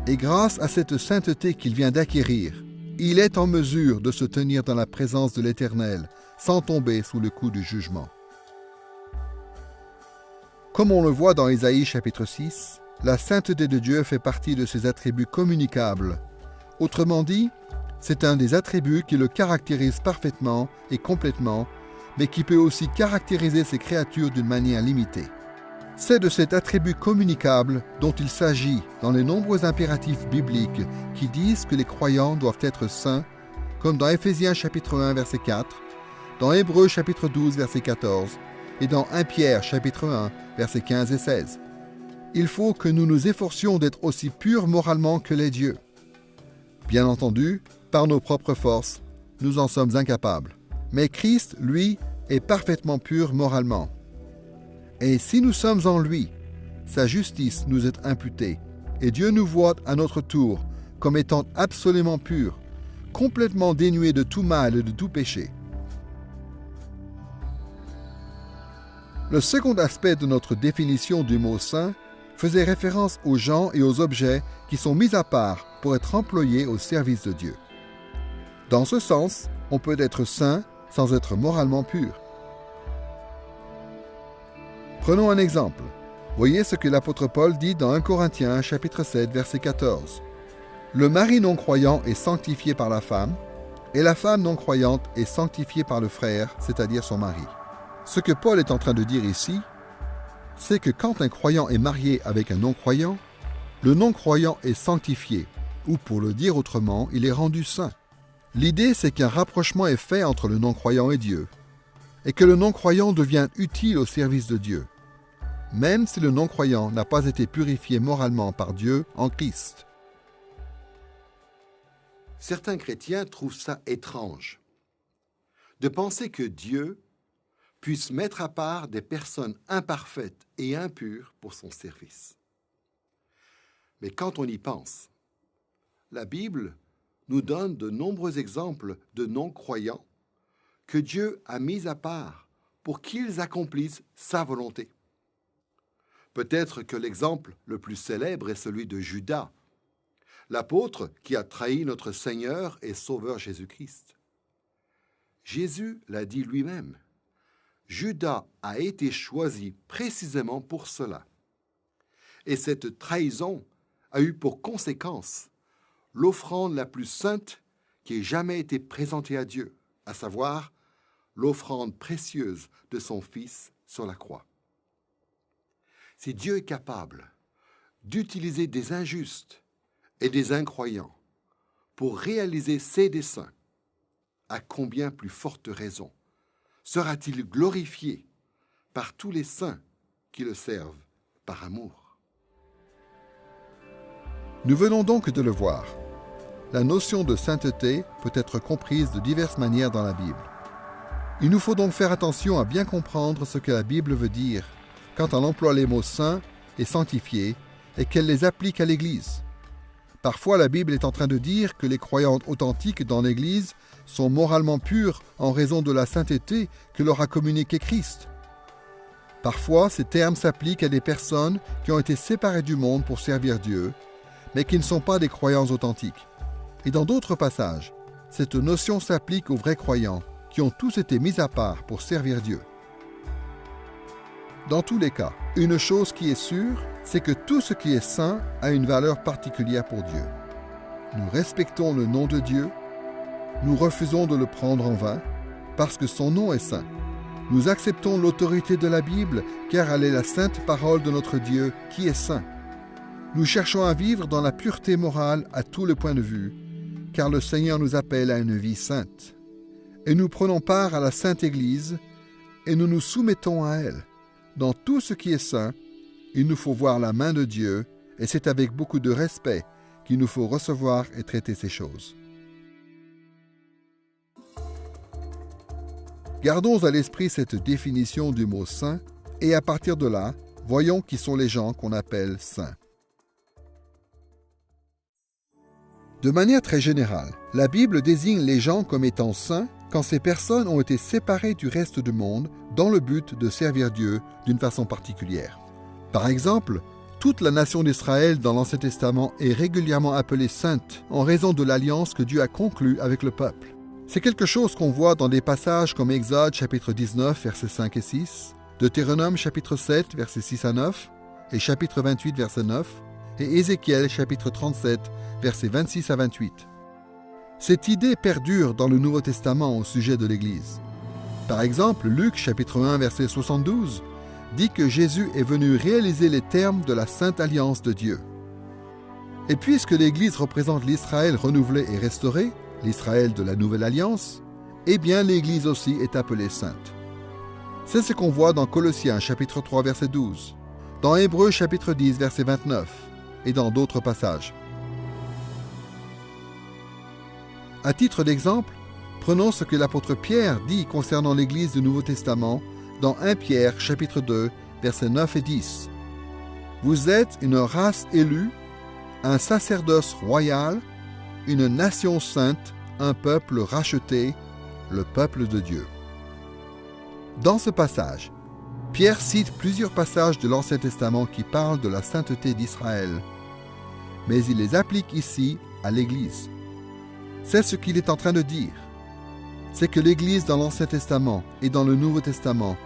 Et grâce à cette sainteté qu'il vient d'acquérir, il est en mesure de se tenir dans la présence de l'Éternel sans tomber sous le coup du jugement. Comme on le voit dans Ésaïe chapitre 6, la sainteté de Dieu fait partie de ses attributs communicables. Autrement dit, c'est un des attributs qui le caractérise parfaitement et complètement, mais qui peut aussi caractériser ses créatures d'une manière limitée. C'est de cet attribut communicable dont il s'agit dans les nombreux impératifs bibliques qui disent que les croyants doivent être saints, comme dans Éphésiens chapitre 1 verset 4, dans Hébreux chapitre 12 verset 14 et dans 1 Pierre chapitre 1 versets 15 et 16. Il faut que nous nous efforcions d'être aussi purs moralement que les dieux. Bien entendu, par nos propres forces, nous en sommes incapables. Mais Christ, lui, est parfaitement pur moralement. Et si nous sommes en lui, sa justice nous est imputée, et Dieu nous voit à notre tour comme étant absolument purs, complètement dénués de tout mal et de tout péché. Le second aspect de notre définition du mot saint faisait référence aux gens et aux objets qui sont mis à part pour être employés au service de Dieu. Dans ce sens, on peut être saint sans être moralement pur. Prenons un exemple. Voyez ce que l'apôtre Paul dit dans 1 Corinthiens chapitre 7 verset 14. Le mari non-croyant est sanctifié par la femme, et la femme non-croyante est sanctifiée par le frère, c'est-à-dire son mari. Ce que Paul est en train de dire ici, c'est que quand un croyant est marié avec un non-croyant, le non-croyant est sanctifié, ou pour le dire autrement, il est rendu saint. L'idée, c'est qu'un rapprochement est fait entre le non-croyant et Dieu, et que le non-croyant devient utile au service de Dieu, même si le non-croyant n'a pas été purifié moralement par Dieu en Christ. Certains chrétiens trouvent ça étrange de penser que Dieu puisse mettre à part des personnes imparfaites et impures pour son service. Mais quand on y pense, la Bible nous donne de nombreux exemples de non-croyants que Dieu a mis à part pour qu'ils accomplissent sa volonté. Peut-être que l'exemple le plus célèbre est celui de Judas, l'apôtre qui a trahi notre Seigneur et Sauveur Jésus-Christ. Jésus l'a dit lui-même. Judas a été choisi précisément pour cela. Et cette trahison a eu pour conséquence l'offrande la plus sainte qui ait jamais été présentée à Dieu, à savoir l'offrande précieuse de son Fils sur la croix. Si Dieu est capable d'utiliser des injustes et des incroyants pour réaliser ses desseins, à combien plus forte raison sera-t-il glorifié par tous les saints qui le servent par amour? Nous venons donc de le voir. La notion de sainteté peut être comprise de diverses manières dans la Bible. Il nous faut donc faire attention à bien comprendre ce que la Bible veut dire quand elle emploie les mots saint et sanctifié et qu'elle les applique à l'Église. Parfois, la Bible est en train de dire que les croyants authentiques dans l'Église sont moralement purs en raison de la sainteté que leur a communiquée Christ. Parfois, ces termes s'appliquent à des personnes qui ont été séparées du monde pour servir Dieu, mais qui ne sont pas des croyants authentiques. Et dans d'autres passages, cette notion s'applique aux vrais croyants qui ont tous été mis à part pour servir Dieu. Dans tous les cas, une chose qui est sûre, c'est que tout ce qui est saint a une valeur particulière pour Dieu. Nous respectons le nom de Dieu, nous refusons de le prendre en vain, parce que son nom est saint. Nous acceptons l'autorité de la Bible, car elle est la sainte parole de notre Dieu qui est saint. Nous cherchons à vivre dans la pureté morale à tous les points de vue, car le Seigneur nous appelle à une vie sainte. Et nous prenons part à la Sainte Église, et nous nous soumettons à elle. Dans tout ce qui est saint, il nous faut voir la main de Dieu, et c'est avec beaucoup de respect qu'il nous faut recevoir et traiter ces choses. Gardons à l'esprit cette définition du mot saint, et à partir de là, voyons qui sont les gens qu'on appelle saints. De manière très générale, la Bible désigne les gens comme étant saints quand ces personnes ont été séparées du reste du monde dans le but de servir Dieu d'une façon particulière. Par exemple, toute la nation d'Israël dans l'Ancien Testament est régulièrement appelée sainte en raison de l'alliance que Dieu a conclue avec le peuple. C'est quelque chose qu'on voit dans des passages comme Exode chapitre 19 versets 5 et 6, Deutéronome chapitre 7 versets 6 à 9 et chapitre 28 verset 9 et Ézéchiel chapitre 37 versets 26 à 28. Cette idée perdure dans le Nouveau Testament au sujet de l'Église. Par exemple, Luc chapitre 1 verset 72 dit que Jésus est venu réaliser les termes de la Sainte Alliance de Dieu. Et puisque l'Église représente l'Israël renouvelé et restauré, l'Israël de la Nouvelle Alliance, eh bien l'Église aussi est appelée sainte. C'est ce qu'on voit dans Colossiens chapitre 3 verset 12, dans Hébreux chapitre 10 verset 29 et dans d'autres passages. À titre d'exemple, prenons ce que l'apôtre Pierre dit concernant l'Église du Nouveau Testament dans 1 Pierre chapitre 2 versets 9 et 10. Vous êtes une race élue, un sacerdoce royal, une nation sainte, un peuple racheté, le peuple de Dieu. Dans ce passage, Pierre cite plusieurs passages de l'Ancien Testament qui parlent de la sainteté d'Israël, mais il les applique ici à l'Église. C'est ce qu'il est en train de dire. C'est que l'Église dans l'Ancien Testament et dans le Nouveau Testament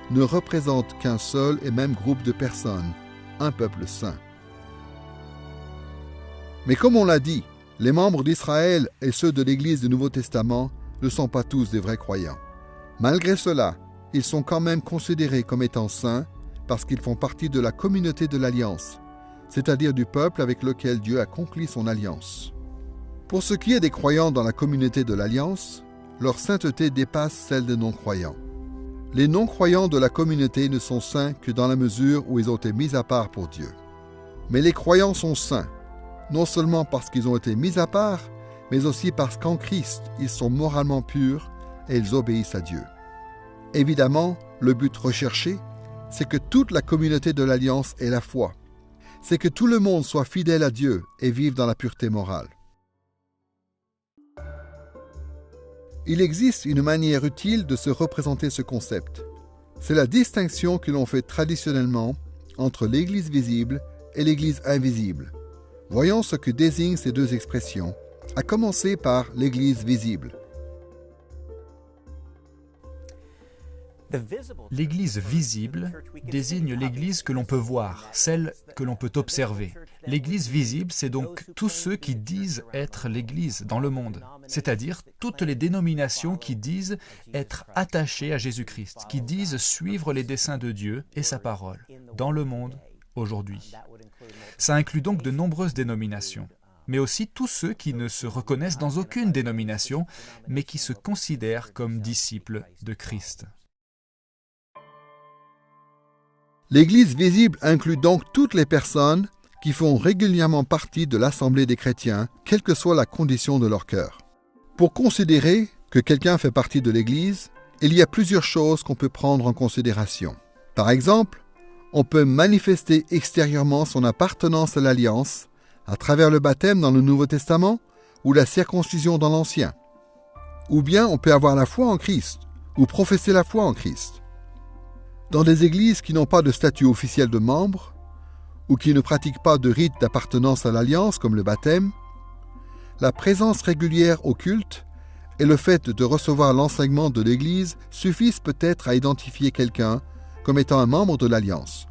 ne représente qu'un seul et même groupe de personnes, un peuple saint. Mais comme on l'a dit, les membres d'Israël et ceux de l'Église du Nouveau Testament ne sont pas tous des vrais croyants. Malgré cela, ils sont quand même considérés comme étant saints parce qu'ils font partie de la communauté de l'Alliance, c'est-à-dire du peuple avec lequel Dieu a conclu son alliance. Pour ce qui est des croyants dans la communauté de l'Alliance, leur sainteté dépasse celle des non-croyants. Les non-croyants de la communauté ne sont saints que dans la mesure où ils ont été mis à part pour Dieu. Mais les croyants sont saints, non seulement parce qu'ils ont été mis à part, mais aussi parce qu'en Christ, ils sont moralement purs et ils obéissent à Dieu. Évidemment, le but recherché, c'est que toute la communauté de l'Alliance ait la foi. C'est que tout le monde soit fidèle à Dieu et vive dans la pureté morale. Il existe une manière utile de se représenter ce concept. C'est la distinction que l'on fait traditionnellement entre l'Église visible et l'Église invisible. Voyons ce que désignent ces deux expressions, à commencer par l'Église visible. L'Église visible désigne l'Église que l'on peut voir, celle que l'on peut observer. L'Église visible, c'est donc tous ceux qui disent être l'Église dans le monde, c'est-à-dire toutes les dénominations qui disent être attachées à Jésus-Christ, qui disent suivre les desseins de Dieu et sa parole dans le monde aujourd'hui. Ça inclut donc de nombreuses dénominations, mais aussi tous ceux qui ne se reconnaissent dans aucune dénomination, mais qui se considèrent comme disciples de Christ. L'Église visible inclut donc toutes les personnes qui font régulièrement partie de l'Assemblée des chrétiens, quelle que soit la condition de leur cœur. Pour considérer que quelqu'un fait partie de l'Église, il y a plusieurs choses qu'on peut prendre en considération. Par exemple, on peut manifester extérieurement son appartenance à l'Alliance à travers le baptême dans le Nouveau Testament ou la circoncision dans l'Ancien. Ou bien on peut avoir la foi en Christ ou professer la foi en Christ. Dans des églises qui n'ont pas de statut officiel de membre, ou qui ne pratiquent pas de rite d'appartenance à l'Alliance comme le baptême, la présence régulière au culte et le fait de recevoir l'enseignement de l'Église suffisent peut-être à identifier quelqu'un comme étant un membre de l'Alliance.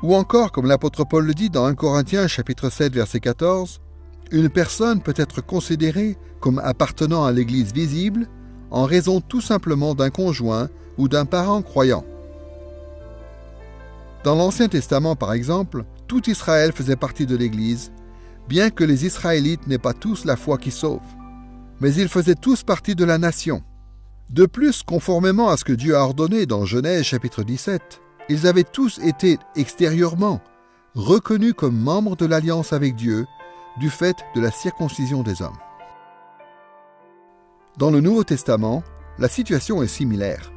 Ou encore, comme l'apôtre Paul le dit dans 1 Corinthiens chapitre 7 verset 14, une personne peut être considérée comme appartenant à l'Église visible en raison tout simplement d'un conjoint ou d'un parent croyant. Dans l'Ancien Testament, par exemple, tout Israël faisait partie de l'Église, bien que les Israélites n'aient pas tous la foi qui sauve. Mais ils faisaient tous partie de la nation. De plus, conformément à ce que Dieu a ordonné dans Genèse chapitre 17, ils avaient tous été extérieurement reconnus comme membres de l'alliance avec Dieu du fait de la circoncision des hommes. Dans le Nouveau Testament, la situation est similaire.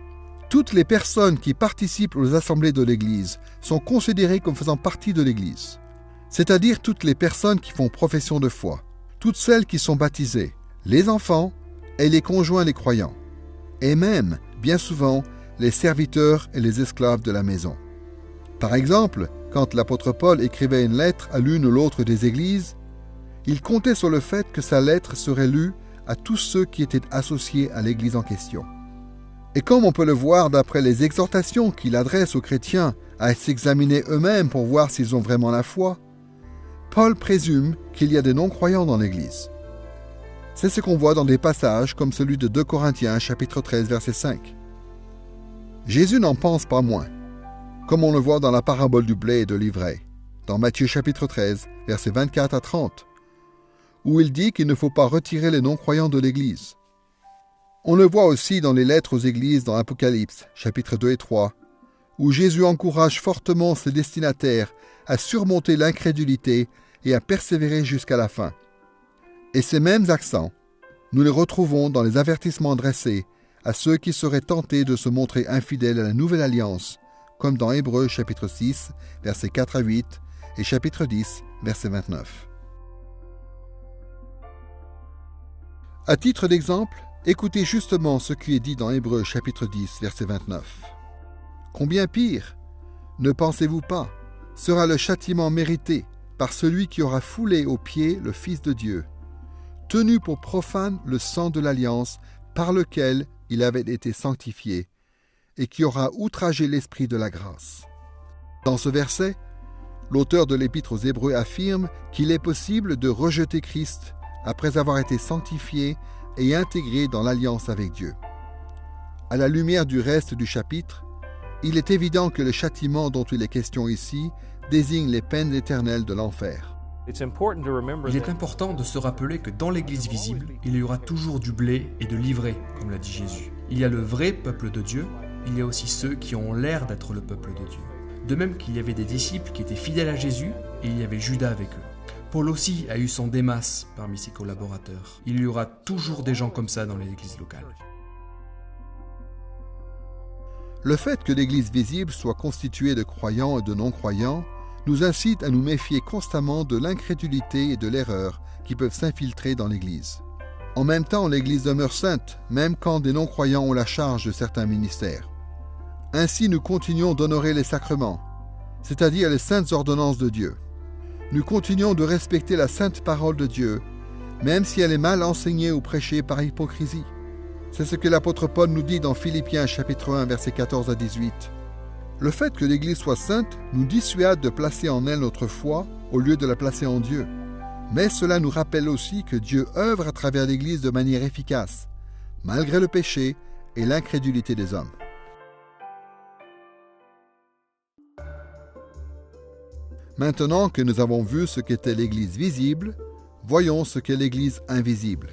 Toutes les personnes qui participent aux assemblées de l'Église sont considérées comme faisant partie de l'Église, c'est-à-dire toutes les personnes qui font profession de foi, toutes celles qui sont baptisées, les enfants et les conjoints des croyants, et même, bien souvent, les serviteurs et les esclaves de la maison. Par exemple, quand l'apôtre Paul écrivait une lettre à l'une ou l'autre des églises, il comptait sur le fait que sa lettre serait lue à tous ceux qui étaient associés à l'église en question. Et comme on peut le voir d'après les exhortations qu'il adresse aux chrétiens à s'examiner eux-mêmes pour voir s'ils ont vraiment la foi, Paul présume qu'il y a des non-croyants dans l'Église. C'est ce qu'on voit dans des passages comme celui de 2 Corinthiens chapitre 13 verset 5. Jésus n'en pense pas moins, comme on le voit dans la parabole du blé et de l'ivraie, dans Matthieu chapitre 13 versets 24 à 30, où il dit qu'il ne faut pas retirer les non-croyants de l'Église. On le voit aussi dans les lettres aux églises dans Apocalypse, chapitres 2 et 3, où Jésus encourage fortement ses destinataires à surmonter l'incrédulité et à persévérer jusqu'à la fin. Et ces mêmes accents, nous les retrouvons dans les avertissements adressés à ceux qui seraient tentés de se montrer infidèles à la nouvelle alliance, comme dans Hébreux chapitre 6, versets 4 à 8, et chapitre 10, verset 29. À titre d'exemple, écoutez justement ce qui est dit dans Hébreux chapitre 10, verset 29. Combien pire, ne pensez-vous pas, sera le châtiment mérité par celui qui aura foulé aux pieds le Fils de Dieu, tenu pour profane le sang de l'alliance par lequel il avait été sanctifié, et qui aura outragé l'esprit de la grâce. Dans ce verset, l'auteur de l'Épître aux Hébreux affirme qu'il est possible de rejeter Christ après avoir été sanctifié et intégré dans l'alliance avec Dieu. À la lumière du reste du chapitre, il est évident que le châtiment dont il est question ici désigne les peines éternelles de l'enfer. Il est important de se rappeler que dans l'Église visible, il y aura toujours du blé et de l'ivraie, comme l'a dit Jésus. Il y a le vrai peuple de Dieu, il y a aussi ceux qui ont l'air d'être le peuple de Dieu. De même qu'il y avait des disciples qui étaient fidèles à Jésus, et il y avait Judas avec eux. Paul aussi a eu son Démas parmi ses collaborateurs. Il y aura toujours des gens comme ça dans les églises locales. Le fait que l'Église visible soit constituée de croyants et de non-croyants nous incite à nous méfier constamment de l'incrédulité et de l'erreur qui peuvent s'infiltrer dans l'Église. En même temps, l'Église demeure sainte, même quand des non-croyants ont la charge de certains ministères. Ainsi, nous continuons d'honorer les sacrements, c'est-à-dire les saintes ordonnances de Dieu. Nous continuons de respecter la sainte parole de Dieu, même si elle est mal enseignée ou prêchée par hypocrisie. C'est ce que l'apôtre Paul nous dit dans Philippiens chapitre 1, versets 14 à 18. Le fait que l'Église soit sainte nous dissuade de placer en elle notre foi au lieu de la placer en Dieu. Mais cela nous rappelle aussi que Dieu œuvre à travers l'Église de manière efficace, malgré le péché et l'incrédulité des hommes. Maintenant que nous avons vu ce qu'était l'Église visible, voyons ce qu'est l'Église invisible.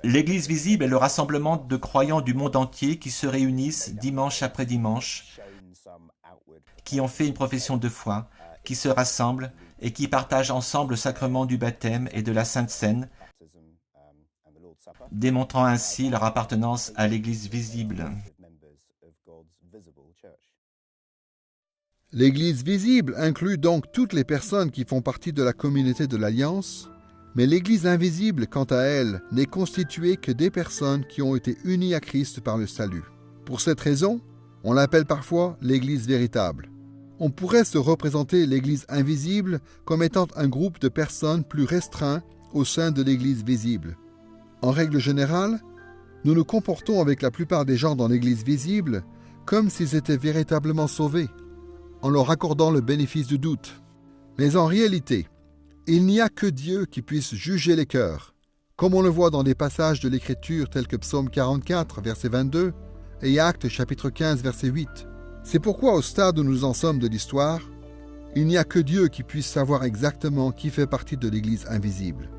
L'Église visible est le rassemblement de croyants du monde entier qui se réunissent dimanche après dimanche, qui ont fait une profession de foi, qui se rassemblent et qui partagent ensemble le sacrement du baptême et de la Sainte Seine, démontrant ainsi leur appartenance à l'Église visible. L'Église visible inclut donc toutes les personnes qui font partie de la communauté de l'Alliance, Mais l'Église invisible, quant à elle, n'est constituée que des personnes qui ont été unies à Christ par le salut. Pour cette raison, on l'appelle parfois l'Église véritable. On pourrait se représenter l'Église invisible comme étant un groupe de personnes plus restreint au sein de l'Église visible. En règle générale, nous nous comportons avec la plupart des gens dans l'Église visible comme s'ils étaient véritablement sauvés, en leur accordant le bénéfice du doute. Mais en réalité, il n'y a que Dieu qui puisse juger les cœurs, comme on le voit dans des passages de l'Écriture tels que Psaume 44, verset 22, et Actes chapitre 15, verset 8. C'est pourquoi au stade où nous en sommes de l'histoire, il n'y a que Dieu qui puisse savoir exactement qui fait partie de l'Église invisible.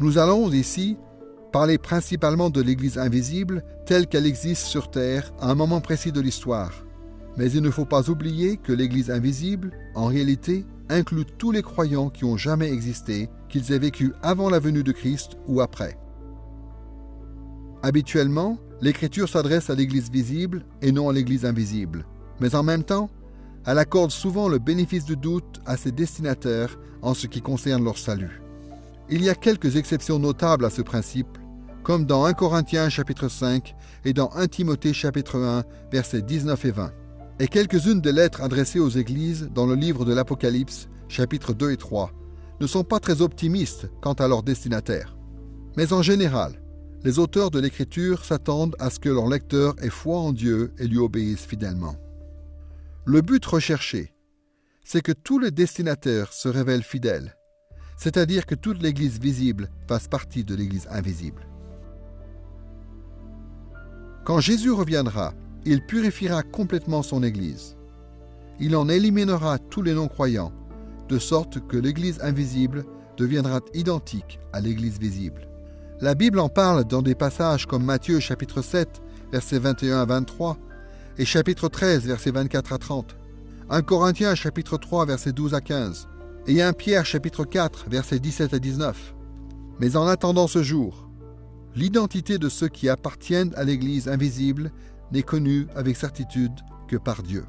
Nous allons ici parler principalement de l'Église invisible telle qu'elle existe sur terre à un moment précis de l'histoire. Mais il ne faut pas oublier que l'Église invisible, en réalité, inclut tous les croyants qui ont jamais existé, qu'ils aient vécu avant la venue de Christ ou après. Habituellement, l'Écriture s'adresse à l'Église visible et non à l'Église invisible. Mais en même temps, elle accorde souvent le bénéfice du doute à ses destinataires en ce qui concerne leur salut. Il y a quelques exceptions notables à ce principe, comme dans 1 Corinthiens chapitre 5 et dans 1 Timothée chapitre 1, versets 19 et 20, et quelques-unes des lettres adressées aux églises dans le livre de l'Apocalypse, chapitres 2 et 3, ne sont pas très optimistes quant à leurs destinataires. Mais en général, les auteurs de l'Écriture s'attendent à ce que leurs lecteurs aient foi en Dieu et lui obéissent fidèlement. Le but recherché, c'est que tous les destinataires se révèlent fidèles, c'est-à-dire que toute l'Église visible fasse partie de l'Église invisible. Quand Jésus reviendra, il purifiera complètement son Église. Il en éliminera tous les non-croyants, de sorte que l'Église invisible deviendra identique à l'Église visible. La Bible en parle dans des passages comme Matthieu chapitre 7, versets 21 à 23, et chapitre 13, versets 24 à 30, 1 Corinthiens chapitre 3, versets 12 à 15, et 1 Pierre chapitre 4, versets 17 à 19. Mais en attendant ce jour, l'identité de ceux qui appartiennent à l'Église invisible n'est connue avec certitude que par Dieu.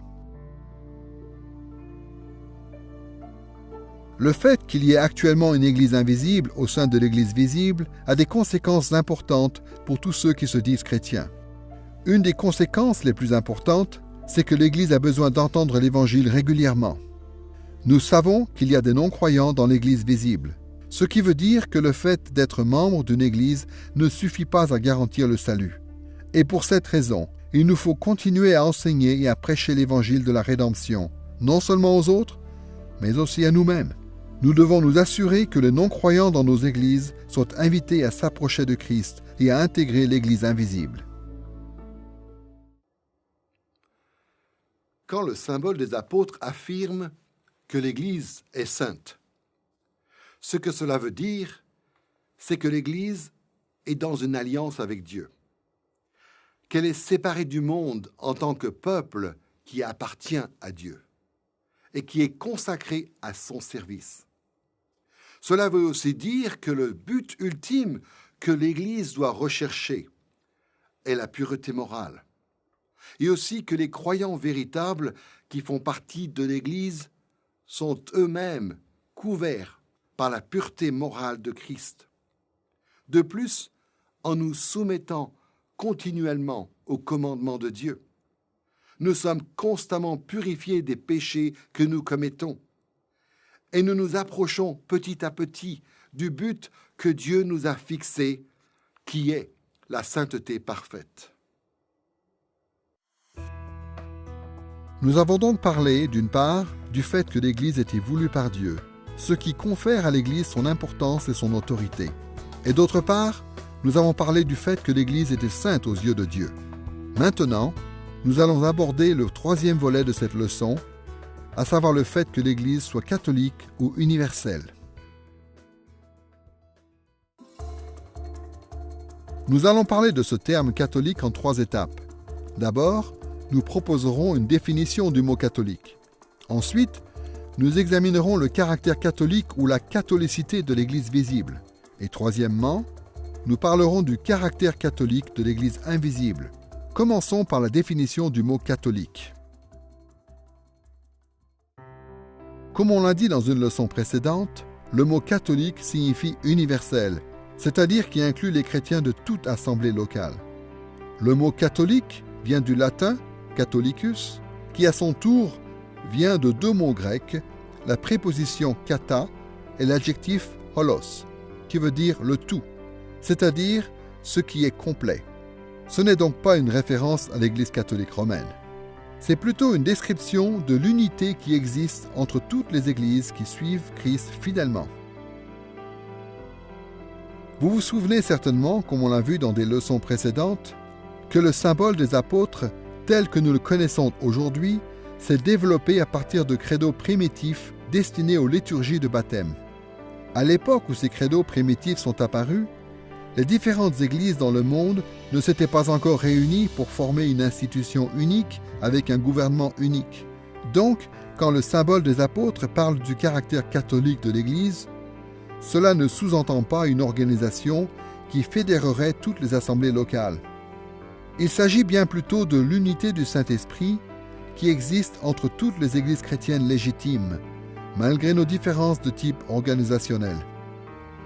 Le fait qu'il y ait actuellement une Église invisible au sein de l'Église visible a des conséquences importantes pour tous ceux qui se disent chrétiens. Une des conséquences les plus importantes, c'est que l'Église a besoin d'entendre l'Évangile régulièrement. Nous savons qu'il y a des non-croyants dans l'Église visible, ce qui veut dire que le fait d'être membre d'une Église ne suffit pas à garantir le salut. Et pour cette raison, il nous faut continuer à enseigner et à prêcher l'Évangile de la rédemption, non seulement aux autres, mais aussi à nous-mêmes. Nous devons nous assurer que les non-croyants dans nos églises sont invités à s'approcher de Christ et à intégrer l'Église invisible. Quand le symbole des apôtres affirme que l'Église est sainte, ce que cela veut dire, c'est que l'Église est dans une alliance avec Dieu, qu'elle est séparée du monde en tant que peuple qui appartient à Dieu et qui est consacré à son service. Cela veut aussi dire que le but ultime que l'Église doit rechercher est la pureté morale, et aussi que les croyants véritables qui font partie de l'Église sont eux-mêmes couverts par la pureté morale de Christ. De plus, en nous soumettant continuellement au commandement de Dieu, nous sommes constamment purifiés des péchés que nous commettons et nous nous approchons petit à petit du but que Dieu nous a fixé, qui est la sainteté parfaite. Nous avons donc parlé, d'une part, du fait que l'Église était voulue par Dieu, ce qui confère à l'Église son importance et son autorité. Et d'autre part, nous avons parlé du fait que l'Église était sainte aux yeux de Dieu. Maintenant, nous allons aborder le troisième volet de cette leçon, à savoir le fait que l'Église soit catholique ou universelle. Nous allons parler de ce terme catholique en 3 étapes. D'abord, nous proposerons une définition du mot catholique. Ensuite, nous examinerons le caractère catholique ou la catholicité de l'Église visible. Et troisièmement, nous parlerons du caractère catholique de l'Église invisible. Commençons par la définition du mot catholique. Comme on l'a dit dans une leçon précédente, le mot catholique signifie universel, c'est-à-dire qui inclut les chrétiens de toute assemblée locale. Le mot catholique vient du latin catholicus, qui à son tour vient de deux mots grecs, la préposition kata et l'adjectif holos, qui veut dire le tout, c'est-à-dire ce qui est complet. Ce n'est donc pas une référence à l'Église catholique romaine. C'est plutôt une description de l'unité qui existe entre toutes les églises qui suivent Christ fidèlement. Vous vous souvenez certainement, comme on l'a vu dans des leçons précédentes, que le symbole des apôtres, tel que nous le connaissons aujourd'hui, s'est développé à partir de credos primitifs destinés aux liturgies de baptême. À l'époque où ces credos primitifs sont apparus, les différentes églises dans le monde ne s'étaient pas encore réunies pour former une institution unique avec un gouvernement unique. Donc, quand le symbole des apôtres parle du caractère catholique de l'Église, cela ne sous-entend pas une organisation qui fédérerait toutes les assemblées locales. Il s'agit bien plutôt de l'unité du Saint-Esprit qui existe entre toutes les églises chrétiennes légitimes, malgré nos différences de type organisationnel.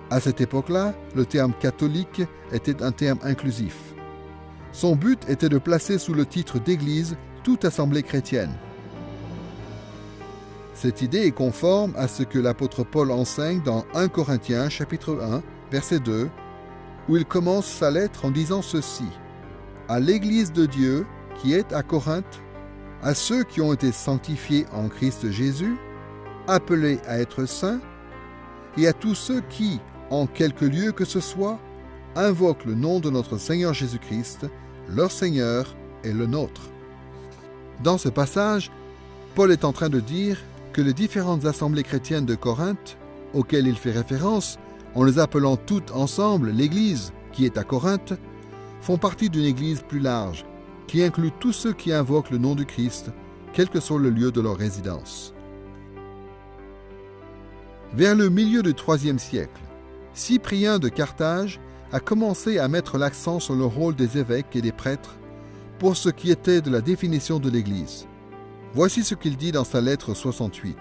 À cette époque-là, le terme catholique était un terme inclusif. Son but était de placer sous le titre d'église toute assemblée chrétienne. Cette idée est conforme à ce que l'apôtre Paul enseigne dans 1 Corinthiens chapitre 1, verset 2, où il commence sa lettre en disant ceci: « À l'Église de Dieu qui est à Corinthe, à ceux qui ont été sanctifiés en Christ Jésus, appelés à être saints, et à tous ceux qui, en quelque lieu que ce soit, invoquent le nom de notre Seigneur Jésus-Christ, leur Seigneur et le nôtre. » Dans ce passage, Paul est en train de dire que les différentes assemblées chrétiennes de Corinthe, auxquelles il fait référence, en les appelant toutes ensemble l'Église qui est à Corinthe, font partie d'une Église plus large, qui inclut tous ceux qui invoquent le nom du Christ, quel que soit le lieu de leur résidence. Vers le milieu du IIIe siècle, Cyprien de Carthage a commencé à mettre l'accent sur le rôle des évêques et des prêtres pour ce qui était de la définition de l'Église. Voici ce qu'il dit dans sa lettre 68.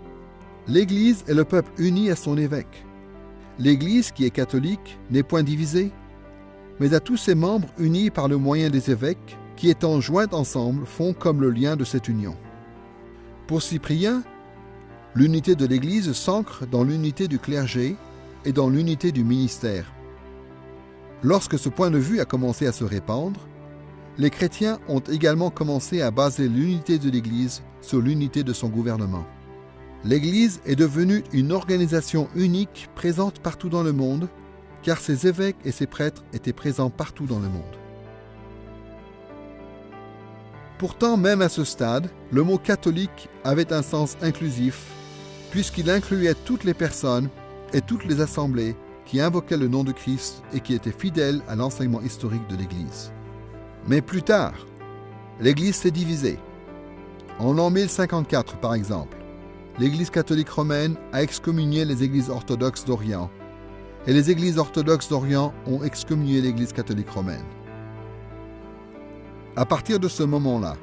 « L'Église est le peuple uni à son évêque. L'Église, qui est catholique, n'est point divisée, mais à tous ses membres unis par le moyen des évêques, qui étant joints ensemble font comme le lien de cette union. » Pour Cyprien, l'unité de l'Église s'ancre dans l'unité du clergé et dans l'unité du ministère. Lorsque ce point de vue a commencé à se répandre, les chrétiens ont également commencé à baser l'unité de l'Église sur l'unité de son gouvernement. L'Église est devenue une organisation unique présente partout dans le monde, car ses évêques et ses prêtres étaient présents partout dans le monde. Pourtant, même à ce stade, le mot catholique avait un sens inclusif, puisqu'il incluait toutes les personnes et toutes les assemblées qui invoquaient le nom de Christ et qui étaient fidèles à l'enseignement historique de l'Église. Mais plus tard, l'Église s'est divisée. En l'an 1054, par exemple, l'Église catholique romaine a excommunié les églises orthodoxes d'Orient, et les églises orthodoxes d'Orient ont excommunié l'Église catholique romaine. À partir de ce moment-là,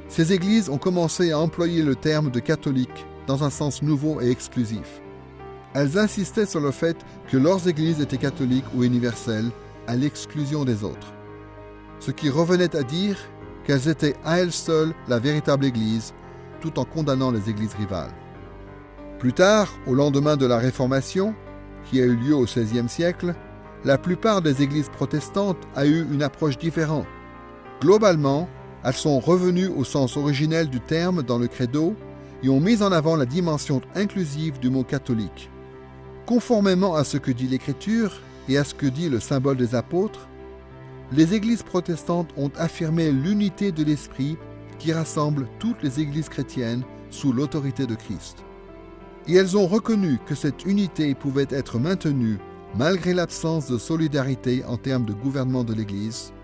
ces églises ont commencé à employer le terme de catholique dans un sens nouveau et exclusif. Elles insistaient sur le fait que leurs églises étaient catholiques ou universelles à l'exclusion des autres, ce qui revenait à dire qu'elles étaient à elles seules la véritable Église, tout en condamnant les églises rivales. Plus tard, au lendemain de la Réformation, qui a eu lieu au XVIe siècle, la plupart des églises protestantes a eu une approche différente. Globalement, elles sont revenues au sens originel du terme dans le credo et ont mis en avant la dimension inclusive du mot catholique. Conformément à ce que dit l'Écriture et à ce que dit le symbole des apôtres, les églises protestantes ont affirmé l'unité de l'esprit qui rassemble toutes les églises chrétiennes sous l'autorité de Christ. Et elles ont reconnu que cette unité pouvait être maintenue malgré l'absence de solidarité en termes de gouvernement de l'Église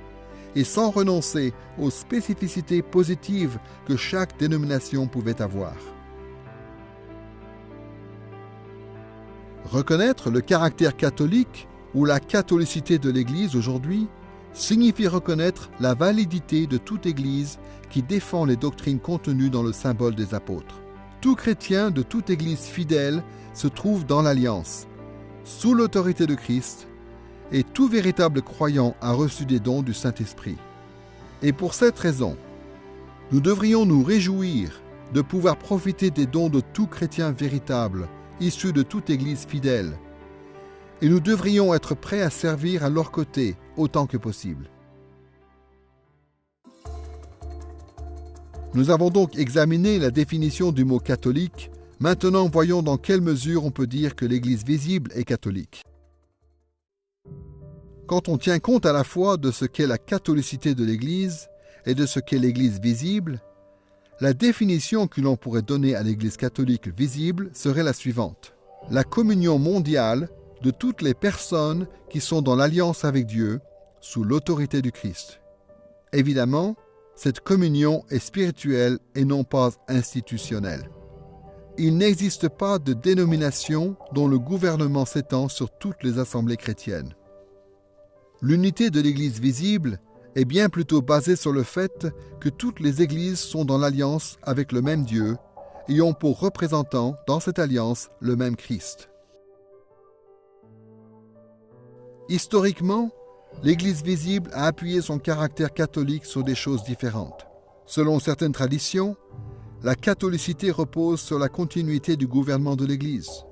et sans renoncer aux spécificités positives que chaque dénomination pouvait avoir. Reconnaître le caractère catholique ou la catholicité de l'Église aujourd'hui signifie reconnaître la validité de toute Église qui défend les doctrines contenues dans le symbole des apôtres. tout chrétien de toute Église fidèle se trouve dans l'Alliance, sous l'autorité de Christ, et tout véritable croyant a reçu des dons du Saint-Esprit. Et pour cette raison, nous devrions nous réjouir de pouvoir profiter des dons de tout chrétien véritable, issus de toute Église fidèle, et nous devrions être prêts à servir à leur côté autant que possible. Nous avons donc examiné la définition du mot catholique. Maintenant, voyons dans quelle mesure on peut dire que l'Église visible est catholique. Quand on tient compte à la fois de ce qu'est la catholicité de l'Église et de ce qu'est l'Église visible, la définition que l'on pourrait donner à l'Église catholique visible serait la suivante. La communion mondiale de toutes les personnes qui sont dans l'alliance avec Dieu sous l'autorité du Christ. Évidemment, cette communion est spirituelle et non pas institutionnelle. Il n'existe pas de dénomination dont le gouvernement s'étend sur toutes les assemblées chrétiennes. L'unité de l'Église visible est bien plutôt basée sur le fait que toutes les églises sont dans l'alliance avec le même Dieu et ont pour représentant dans cette alliance le même Christ. Historiquement, l'Église visible a appuyé son caractère catholique sur des choses différentes. Selon certaines traditions, la catholicité repose sur la continuité du gouvernement de l'Église.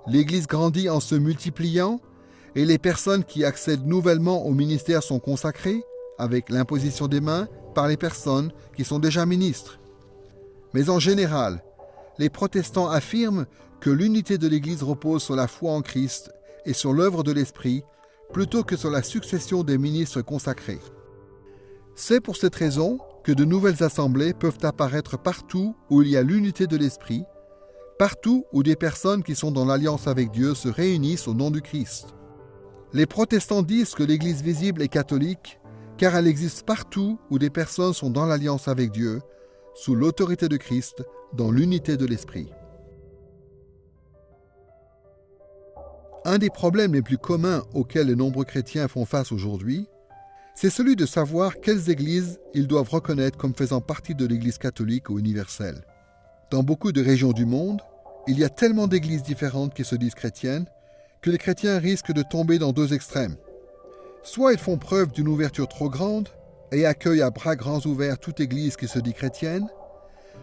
L'Église grandit en se multipliant et les personnes qui accèdent nouvellement au ministère sont consacrées, avec l'imposition des mains, par les personnes qui sont déjà ministres. Mais en général, les protestants affirment que l'unité de l'Église repose sur la foi en Christ et sur l'œuvre de l'Esprit, plutôt que sur la succession des ministres consacrés. C'est pour cette raison que de nouvelles assemblées peuvent apparaître partout où il y a l'unité de l'Esprit, partout où des personnes qui sont dans l'alliance avec Dieu se réunissent au nom du Christ. Les protestants disent que l'Église visible est catholique, car elle existe partout où des personnes sont dans l'alliance avec Dieu, sous l'autorité de Christ, dans l'unité de l'Esprit. Un des problèmes les plus communs auxquels les nombreux chrétiens font face aujourd'hui, c'est celui de savoir quelles églises ils doivent reconnaître comme faisant partie de l'Église catholique ou universelle. Dans beaucoup de régions du monde, il y a tellement d'églises différentes qui se disent chrétiennes que les chrétiens risquent de tomber dans deux extrêmes. Soit ils font preuve d'une ouverture trop grande et accueillent à bras grands ouverts toute église qui se dit chrétienne,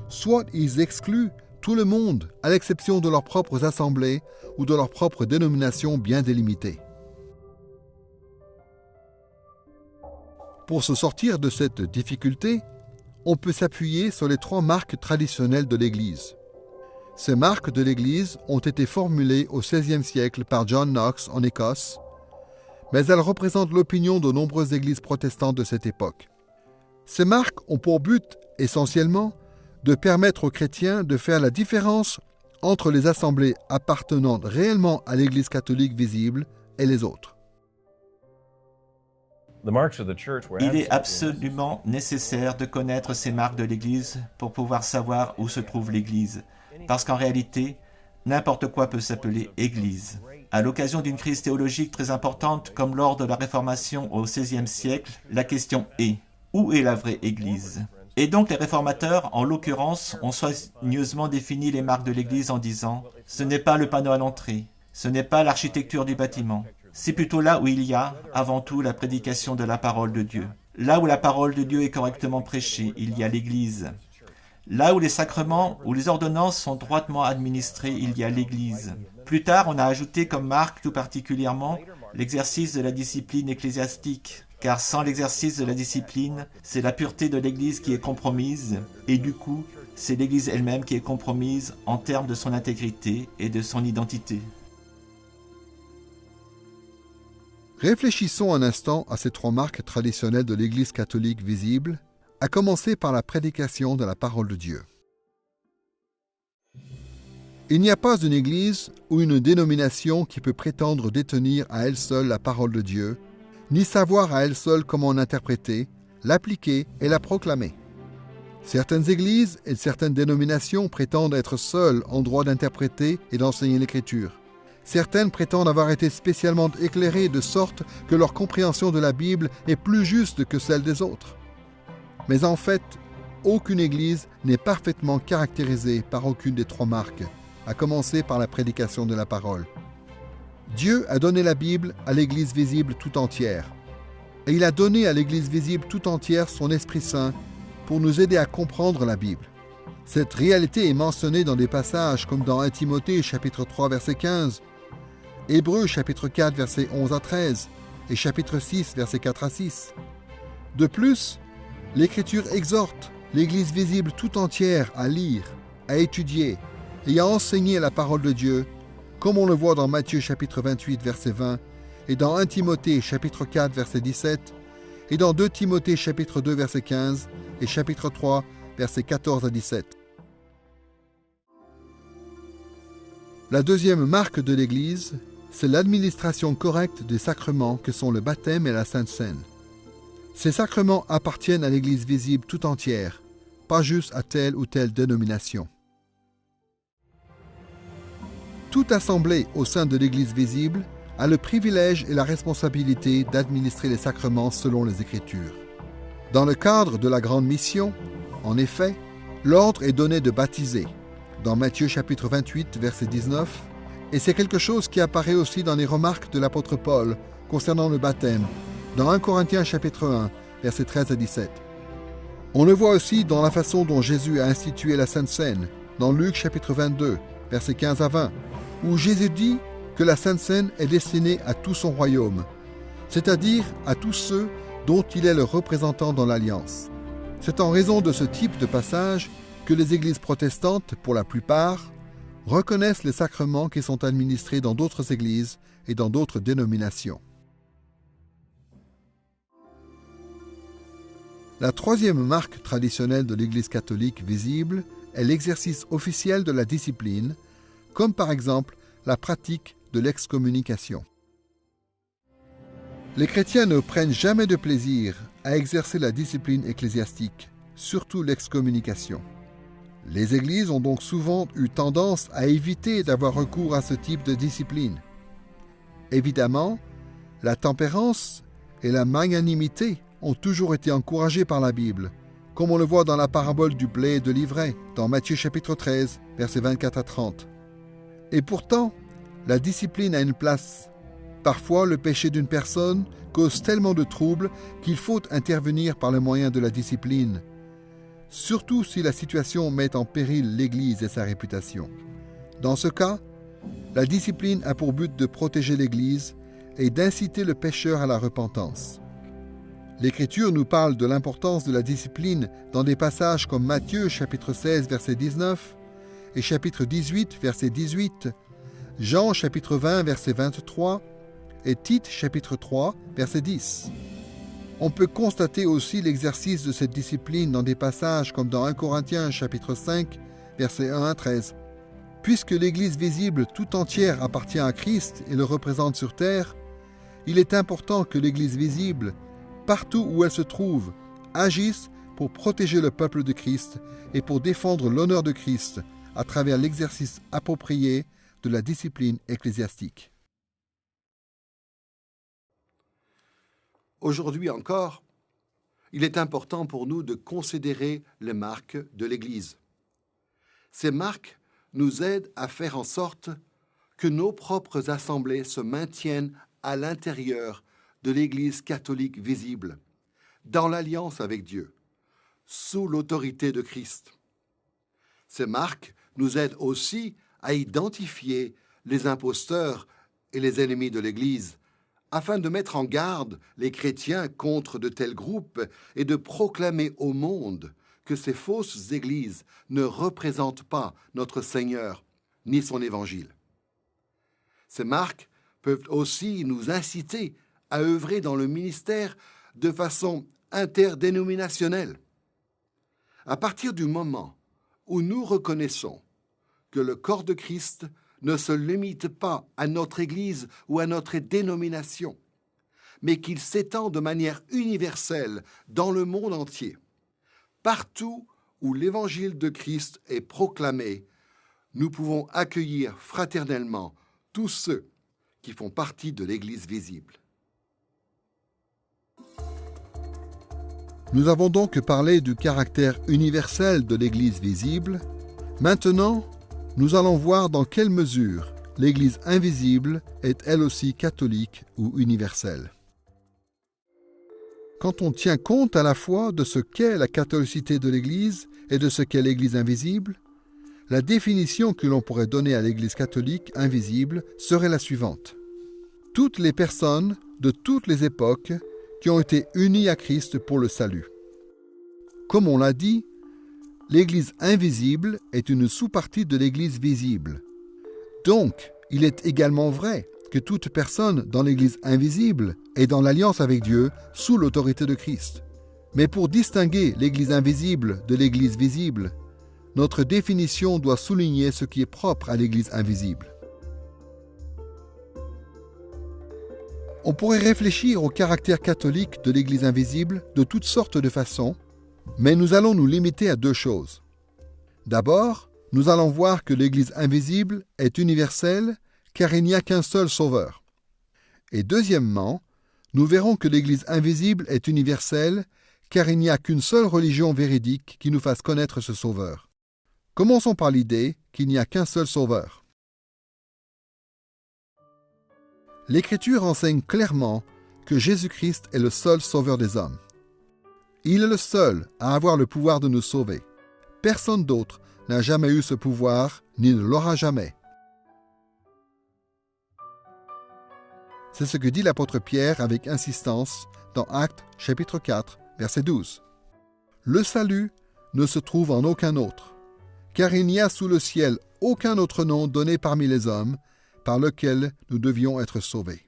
soit ils excluent tout le monde, à l'exception de leurs propres assemblées ou de leurs propres dénominations bien délimitées. Pour se sortir de cette difficulté, on peut s'appuyer sur les 3 marques traditionnelles de l'Église. Ces marques de l'Église ont été formulées au XVIe siècle par John Knox en Écosse, mais elles représentent l'opinion de nombreuses églises protestantes de cette époque. Ces marques ont pour but, essentiellement, de permettre aux chrétiens de faire la différence entre les assemblées appartenant réellement à l'Église catholique visible et les autres. Il est absolument nécessaire de connaître ces marques de l'Église pour pouvoir savoir où se trouve l'Église, parce qu'en réalité, n'importe quoi peut s'appeler Église. À l'occasion d'une crise théologique très importante, comme lors de la Réformation au XVIe siècle, la question est « Où est la vraie Église ?» Et donc les réformateurs, en l'occurrence, ont soigneusement défini les marques de l'Église en disant « Ce n'est pas le panneau à l'entrée, ce n'est pas l'architecture du bâtiment, c'est plutôt là où il y a, avant tout, la prédication de la parole de Dieu. Là où la parole de Dieu est correctement prêchée, il y a l'Église. Là où les sacrements ou les ordonnances sont droitement administrés, il y a l'Église. » Plus tard, on a ajouté comme marque tout particulièrement l'exercice de la discipline ecclésiastique, car sans l'exercice de la discipline, c'est la pureté de l'Église qui est compromise, et du coup, c'est l'Église elle-même qui est compromise en termes de son intégrité et de son identité. Réfléchissons un instant à ces 3 marques traditionnelles de l'Église catholique visible, à commencer par la prédication de la parole de Dieu. Il n'y a pas une Église ou une dénomination qui peut prétendre détenir à elle seule la parole de Dieu, ni savoir à elle seule comment l'interpréter, l'appliquer et la proclamer. Certaines églises et certaines dénominations prétendent être seules en droit d'interpréter et d'enseigner l'Écriture. Certaines prétendent avoir été spécialement éclairées de sorte que leur compréhension de la Bible est plus juste que celle des autres. Mais en fait, aucune Église n'est parfaitement caractérisée par aucune des trois marques, à commencer par la prédication de la parole. Dieu a donné la Bible à l'Église visible tout entière. Et il a donné à l'Église visible tout entière son Esprit Saint pour nous aider à comprendre la Bible. Cette réalité est mentionnée dans des passages comme dans 1 Timothée chapitre 3 verset 15, Hébreux chapitre 4 versets 11 à 13 et chapitre 6 versets 4 à 6. De plus, l'Écriture exhorte l'Église visible tout entière à lire, à étudier et à enseigner la parole de Dieu, comme on le voit dans Matthieu chapitre 28 verset 20 et dans 1 Timothée chapitre 4 verset 17 et dans 2 Timothée chapitre 2 verset 15 et chapitre 3 versets 14 à 17. La deuxième marque de l'Église, c'est l'administration correcte des sacrements que sont le baptême et la Sainte Seine. Ces sacrements appartiennent à l'Église visible tout entière, pas juste à telle ou telle dénomination. Toute assemblée au sein de l'Église visible a le privilège et la responsabilité d'administrer les sacrements selon les Écritures. Dans le cadre de la grande mission, en effet, l'ordre est donné de baptiser, dans Matthieu chapitre 28, verset 19, et c'est quelque chose qui apparaît aussi dans les remarques de l'apôtre Paul concernant le baptême, dans 1 Corinthiens chapitre 1, versets 13 à 17. On le voit aussi dans la façon dont Jésus a institué la Sainte Seine, dans Luc chapitre 22, versets 15 à 20, où Jésus dit que la Sainte Seine est destinée à tout son royaume, c'est-à-dire à tous ceux dont il est le représentant dans l'Alliance. C'est en raison de ce type de passage que les églises protestantes, pour la plupart, reconnaissent les sacrements qui sont administrés dans d'autres églises et dans d'autres dénominations. La troisième marque traditionnelle de l'Église catholique visible est l'exercice officiel de la discipline, comme par exemple la pratique de l'excommunication. Les chrétiens ne prennent jamais de plaisir à exercer la discipline ecclésiastique, surtout l'excommunication. Les églises ont donc souvent eu tendance à éviter d'avoir recours à ce type de discipline. Évidemment, la tempérance et la magnanimité ont toujours été encouragées par la Bible, comme on le voit dans la parabole du blé et de l'ivraie, dans Matthieu chapitre 13, versets 24 à 30. Et pourtant, la discipline a une place. Parfois, le péché d'une personne cause tellement de troubles qu'il faut intervenir par le moyen de la discipline, surtout si la situation met en péril l'Église et sa réputation. Dans ce cas, la discipline a pour but de protéger l'Église et d'inciter le pécheur à la repentance. L'Écriture nous parle de l'importance de la discipline dans des passages comme Matthieu chapitre 16 verset 19 et chapitre 18 verset 18, Jean chapitre 20 verset 23 et Tite chapitre 3 verset 10. On peut constater aussi l'exercice de cette discipline dans des passages comme dans 1 Corinthiens chapitre 5 verset 1 à 13. Puisque l'Église visible tout entière appartient à Christ et le représente sur terre, il est important que l'Église visible, partout où elle se trouve, agisse pour protéger le peuple de Christ et pour défendre l'honneur de Christ à travers l'exercice approprié de la discipline ecclésiastique. Aujourd'hui encore, il est important pour nous de considérer les marques de l'Église. Ces marques nous aident à faire en sorte que nos propres assemblées se maintiennent à l'intérieur de l'Église catholique visible, dans l'alliance avec Dieu, sous l'autorité de Christ. Ces marques nous aident aussi à identifier les imposteurs et les ennemis de l'Église, afin de mettre en garde les chrétiens contre de tels groupes et de proclamer au monde que ces fausses églises ne représentent pas notre Seigneur ni son Évangile. Ces marques peuvent aussi nous inciter à œuvrer dans le ministère de façon interdénominationnelle. À partir du moment où nous reconnaissons que le corps de Christ ne se limite pas à notre Église ou à notre dénomination, mais qu'il s'étend de manière universelle dans le monde entier. Partout où l'Évangile de Christ est proclamé, nous pouvons accueillir fraternellement tous ceux qui font partie de l'Église visible. Nous avons donc parlé du caractère universel de l'Église visible. Maintenant, nous allons voir dans quelle mesure l'Église invisible est elle aussi catholique ou universelle. Quand on tient compte à la fois de ce qu'est la catholicité de l'Église et de ce qu'est l'Église invisible, la définition que l'on pourrait donner à l'Église catholique invisible serait la suivante. Toutes les personnes de toutes les époques qui ont été unies à Christ pour le salut. Comme on l'a dit, l'Église invisible est une sous-partie de l'Église visible. Donc, il est également vrai que toute personne dans l'Église invisible est dans l'alliance avec Dieu sous l'autorité de Christ. Mais pour distinguer l'Église invisible de l'Église visible, notre définition doit souligner ce qui est propre à l'Église invisible. On pourrait réfléchir au caractère catholique de l'Église invisible de toutes sortes de façons, mais nous allons nous limiter à deux choses. D'abord, nous allons voir que l'Église invisible est universelle car il n'y a qu'un seul Sauveur. Et deuxièmement, nous verrons que l'Église invisible est universelle car il n'y a qu'une seule religion véridique qui nous fasse connaître ce Sauveur. Commençons par l'idée qu'il n'y a qu'un seul Sauveur. L'Écriture enseigne clairement que Jésus-Christ est le seul Sauveur des hommes. Il est le seul à avoir le pouvoir de nous sauver. Personne d'autre n'a jamais eu ce pouvoir, ni ne l'aura jamais. C'est ce que dit l'apôtre Pierre avec insistance dans Actes chapitre 4, verset 12. Le salut ne se trouve en aucun autre, car il n'y a sous le ciel aucun autre nom donné parmi les hommes par lequel nous devions être sauvés.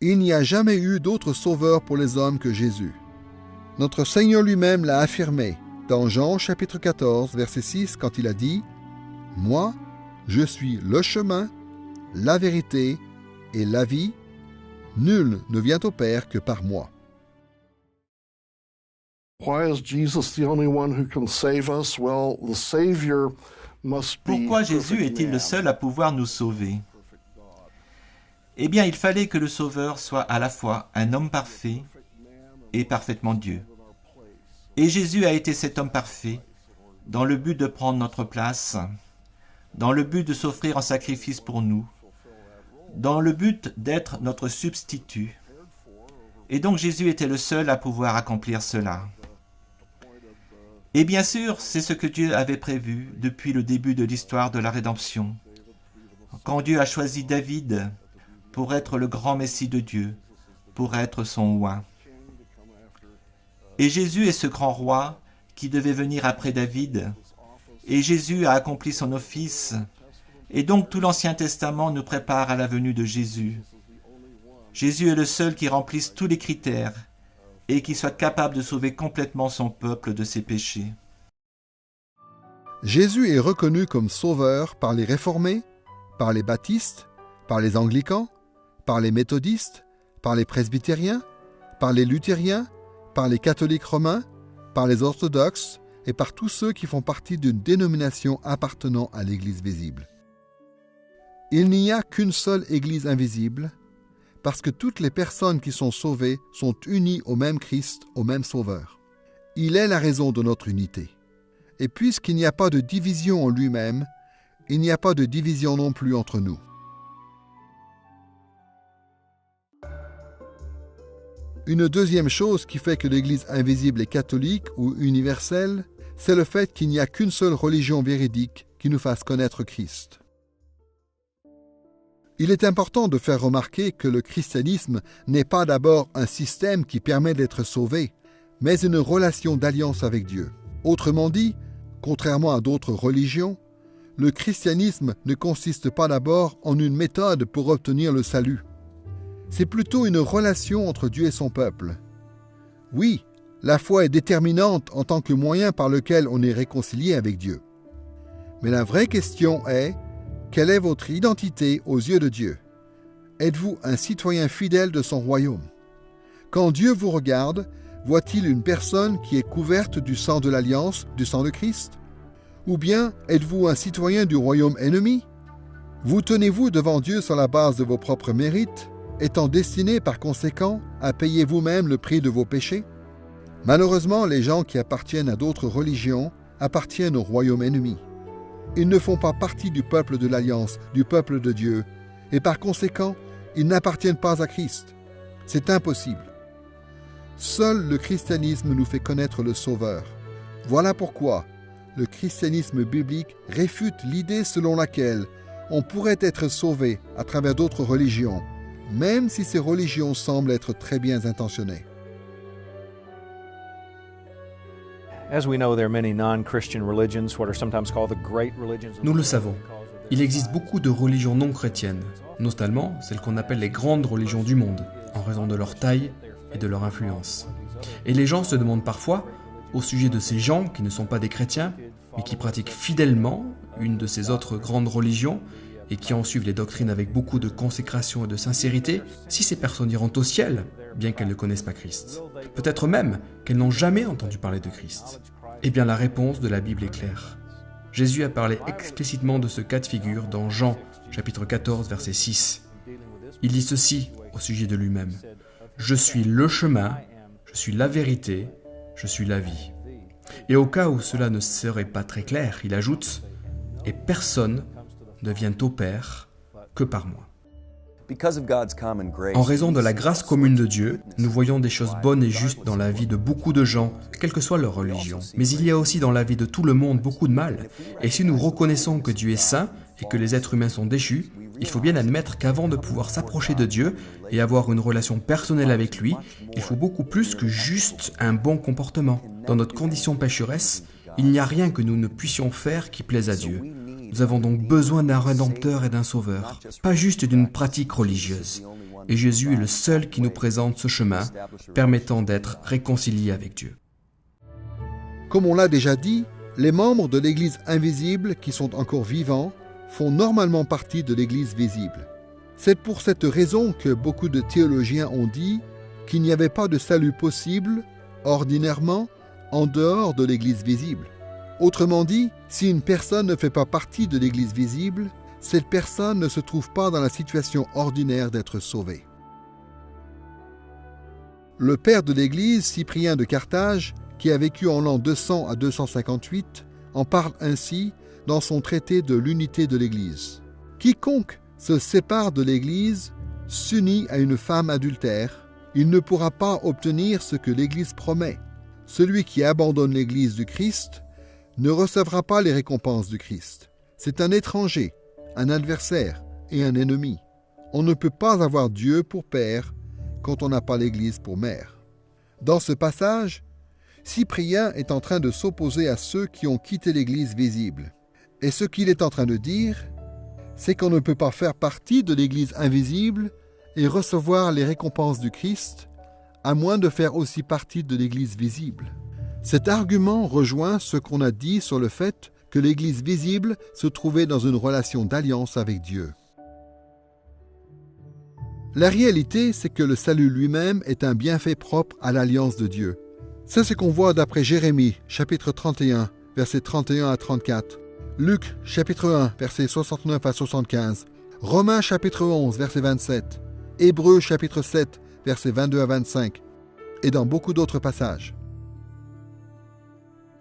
Il n'y a jamais eu d'autre sauveur pour les hommes que Jésus. Notre Seigneur lui-même l'a affirmé dans Jean chapitre 14, verset 6, quand il a dit « Moi, je suis le chemin, la vérité et la vie. Nul ne vient au Père que par moi. » Pourquoi Jésus est-il le seul à pouvoir nous sauver? Eh bien, il fallait que le Sauveur soit à la fois un homme parfait et parfaitement Dieu. Et Jésus a été cet homme parfait dans le but de prendre notre place, dans le but de s'offrir en sacrifice pour nous, dans le but d'être notre substitut. Et donc Jésus était le seul à pouvoir accomplir cela. Et bien sûr, c'est ce que Dieu avait prévu depuis le début de l'histoire de la rédemption. Quand Dieu a choisi David pour être le grand Messie de Dieu, pour être son oint. Et Jésus est ce grand roi qui devait venir après David. Et Jésus a accompli son office. Et donc tout l'Ancien Testament nous prépare à la venue de Jésus. Jésus est le seul qui remplisse tous les critères et qui soit capable de sauver complètement son peuple de ses péchés. Jésus est reconnu comme sauveur par les réformés, par les baptistes, par les anglicans, par les méthodistes, par les presbytériens, par les luthériens, par les catholiques romains, par les orthodoxes et par tous ceux qui font partie d'une dénomination appartenant à l'Église visible. Il n'y a qu'une seule Église invisible, parce que toutes les personnes qui sont sauvées sont unies au même Christ, au même Sauveur. Il est la raison de notre unité. Et puisqu'il n'y a pas de division en lui-même, il n'y a pas de division non plus entre nous. Une deuxième chose qui fait que l'Église invisible est catholique ou universelle, c'est le fait qu'il n'y a qu'une seule religion véridique qui nous fasse connaître Christ. Il est important de faire remarquer que le christianisme n'est pas d'abord un système qui permet d'être sauvé, mais une relation d'alliance avec Dieu. Autrement dit, contrairement à d'autres religions, le christianisme ne consiste pas d'abord en une méthode pour obtenir le salut. C'est plutôt une relation entre Dieu et son peuple. Oui, la foi est déterminante en tant que moyen par lequel on est réconcilié avec Dieu. Mais la vraie question est: quelle est votre identité aux yeux de Dieu? Êtes-vous un citoyen fidèle de son royaume? Quand Dieu vous regarde, voit-il une personne qui est couverte du sang de l'Alliance, du sang de Christ? Ou bien êtes-vous un citoyen du royaume ennemi? Vous tenez-vous devant Dieu sur la base de vos propres mérites, étant destiné par conséquent à payer vous-même le prix de vos péchés? Malheureusement, les gens qui appartiennent à d'autres religions appartiennent au royaume ennemi. Ils ne font pas partie du peuple de l'Alliance, du peuple de Dieu, et par conséquent, ils n'appartiennent pas à Christ. C'est impossible. Seul le christianisme nous fait connaître le Sauveur. Voilà pourquoi le christianisme biblique réfute l'idée selon laquelle on pourrait être sauvé à travers d'autres religions, même si ces religions semblent être très bien intentionnées. Nous le savons. Il existe beaucoup de religions non chrétiennes, notamment celles qu'on appelle les grandes religions du monde, en raison de leur taille et de leur influence. Et les gens se demandent parfois, au sujet de ces gens qui ne sont pas des chrétiens, mais qui pratiquent fidèlement une de ces autres grandes religions et qui en suivent les doctrines avec beaucoup de consécration et de sincérité, si ces personnes iront au ciel, bien qu'elles ne connaissent pas Christ. Peut-être même qu'elles n'ont jamais entendu parler de Christ. Eh bien, la réponse de la Bible est claire. Jésus a parlé explicitement de ce cas de figure dans Jean, chapitre 14, verset 6. Il dit ceci au sujet de lui-même. « Je suis le chemin, je suis la vérité, je suis la vie. » Et au cas où cela ne serait pas très clair, il ajoute « Et personne ne vient au Père que par moi. » En raison de la grâce commune de Dieu, nous voyons des choses bonnes et justes dans la vie de beaucoup de gens, quelle que soit leur religion. Mais il y a aussi dans la vie de tout le monde beaucoup de mal. Et si nous reconnaissons que Dieu est saint et que les êtres humains sont déchus, il faut bien admettre qu'avant de pouvoir s'approcher de Dieu et avoir une relation personnelle avec lui, il faut beaucoup plus que juste un bon comportement. Dans notre condition pécheresse, il n'y a rien que nous ne puissions faire qui plaise à Dieu. Nous avons donc besoin d'un Rédempteur et d'un Sauveur, pas juste d'une pratique religieuse. Et Jésus est le seul qui nous présente ce chemin, permettant d'être réconciliés avec Dieu. Comme on l'a déjà dit, les membres de l'Église invisible qui sont encore vivants font normalement partie de l'Église visible. C'est pour cette raison que beaucoup de théologiens ont dit qu'il n'y avait pas de salut possible, ordinairement, en dehors de l'Église visible. Autrement dit, si une personne ne fait pas partie de l'Église visible, cette personne ne se trouve pas dans la situation ordinaire d'être sauvée. Le père de l'Église, Cyprien de Carthage, qui a vécu en l'an 200 à 258, en parle ainsi dans son traité de l'unité de l'Église. « Quiconque se sépare de l'Église s'unit à une femme adultère, il ne pourra pas obtenir ce que l'Église promet. Celui qui abandonne l'Église du Christ ne recevra pas les récompenses du Christ. C'est un étranger, un adversaire et un ennemi. On ne peut pas avoir Dieu pour père quand on n'a pas l'Église pour mère. » Dans ce passage, Cyprien est en train de s'opposer à ceux qui ont quitté l'Église visible. Et ce qu'il est en train de dire, c'est qu'on ne peut pas faire partie de l'Église invisible et recevoir les récompenses du Christ, à moins de faire aussi partie de l'Église visible. Cet argument rejoint ce qu'on a dit sur le fait que l'Église visible se trouvait dans une relation d'alliance avec Dieu. La réalité, c'est que le salut lui-même est un bienfait propre à l'alliance de Dieu. C'est ce qu'on voit d'après Jérémie, chapitre 31, versets 31 à 34, Luc, chapitre 1, versets 69 à 75, Romains, chapitre 11, verset 27, Hébreux, chapitre 7, versets 22 à 25, et dans beaucoup d'autres passages.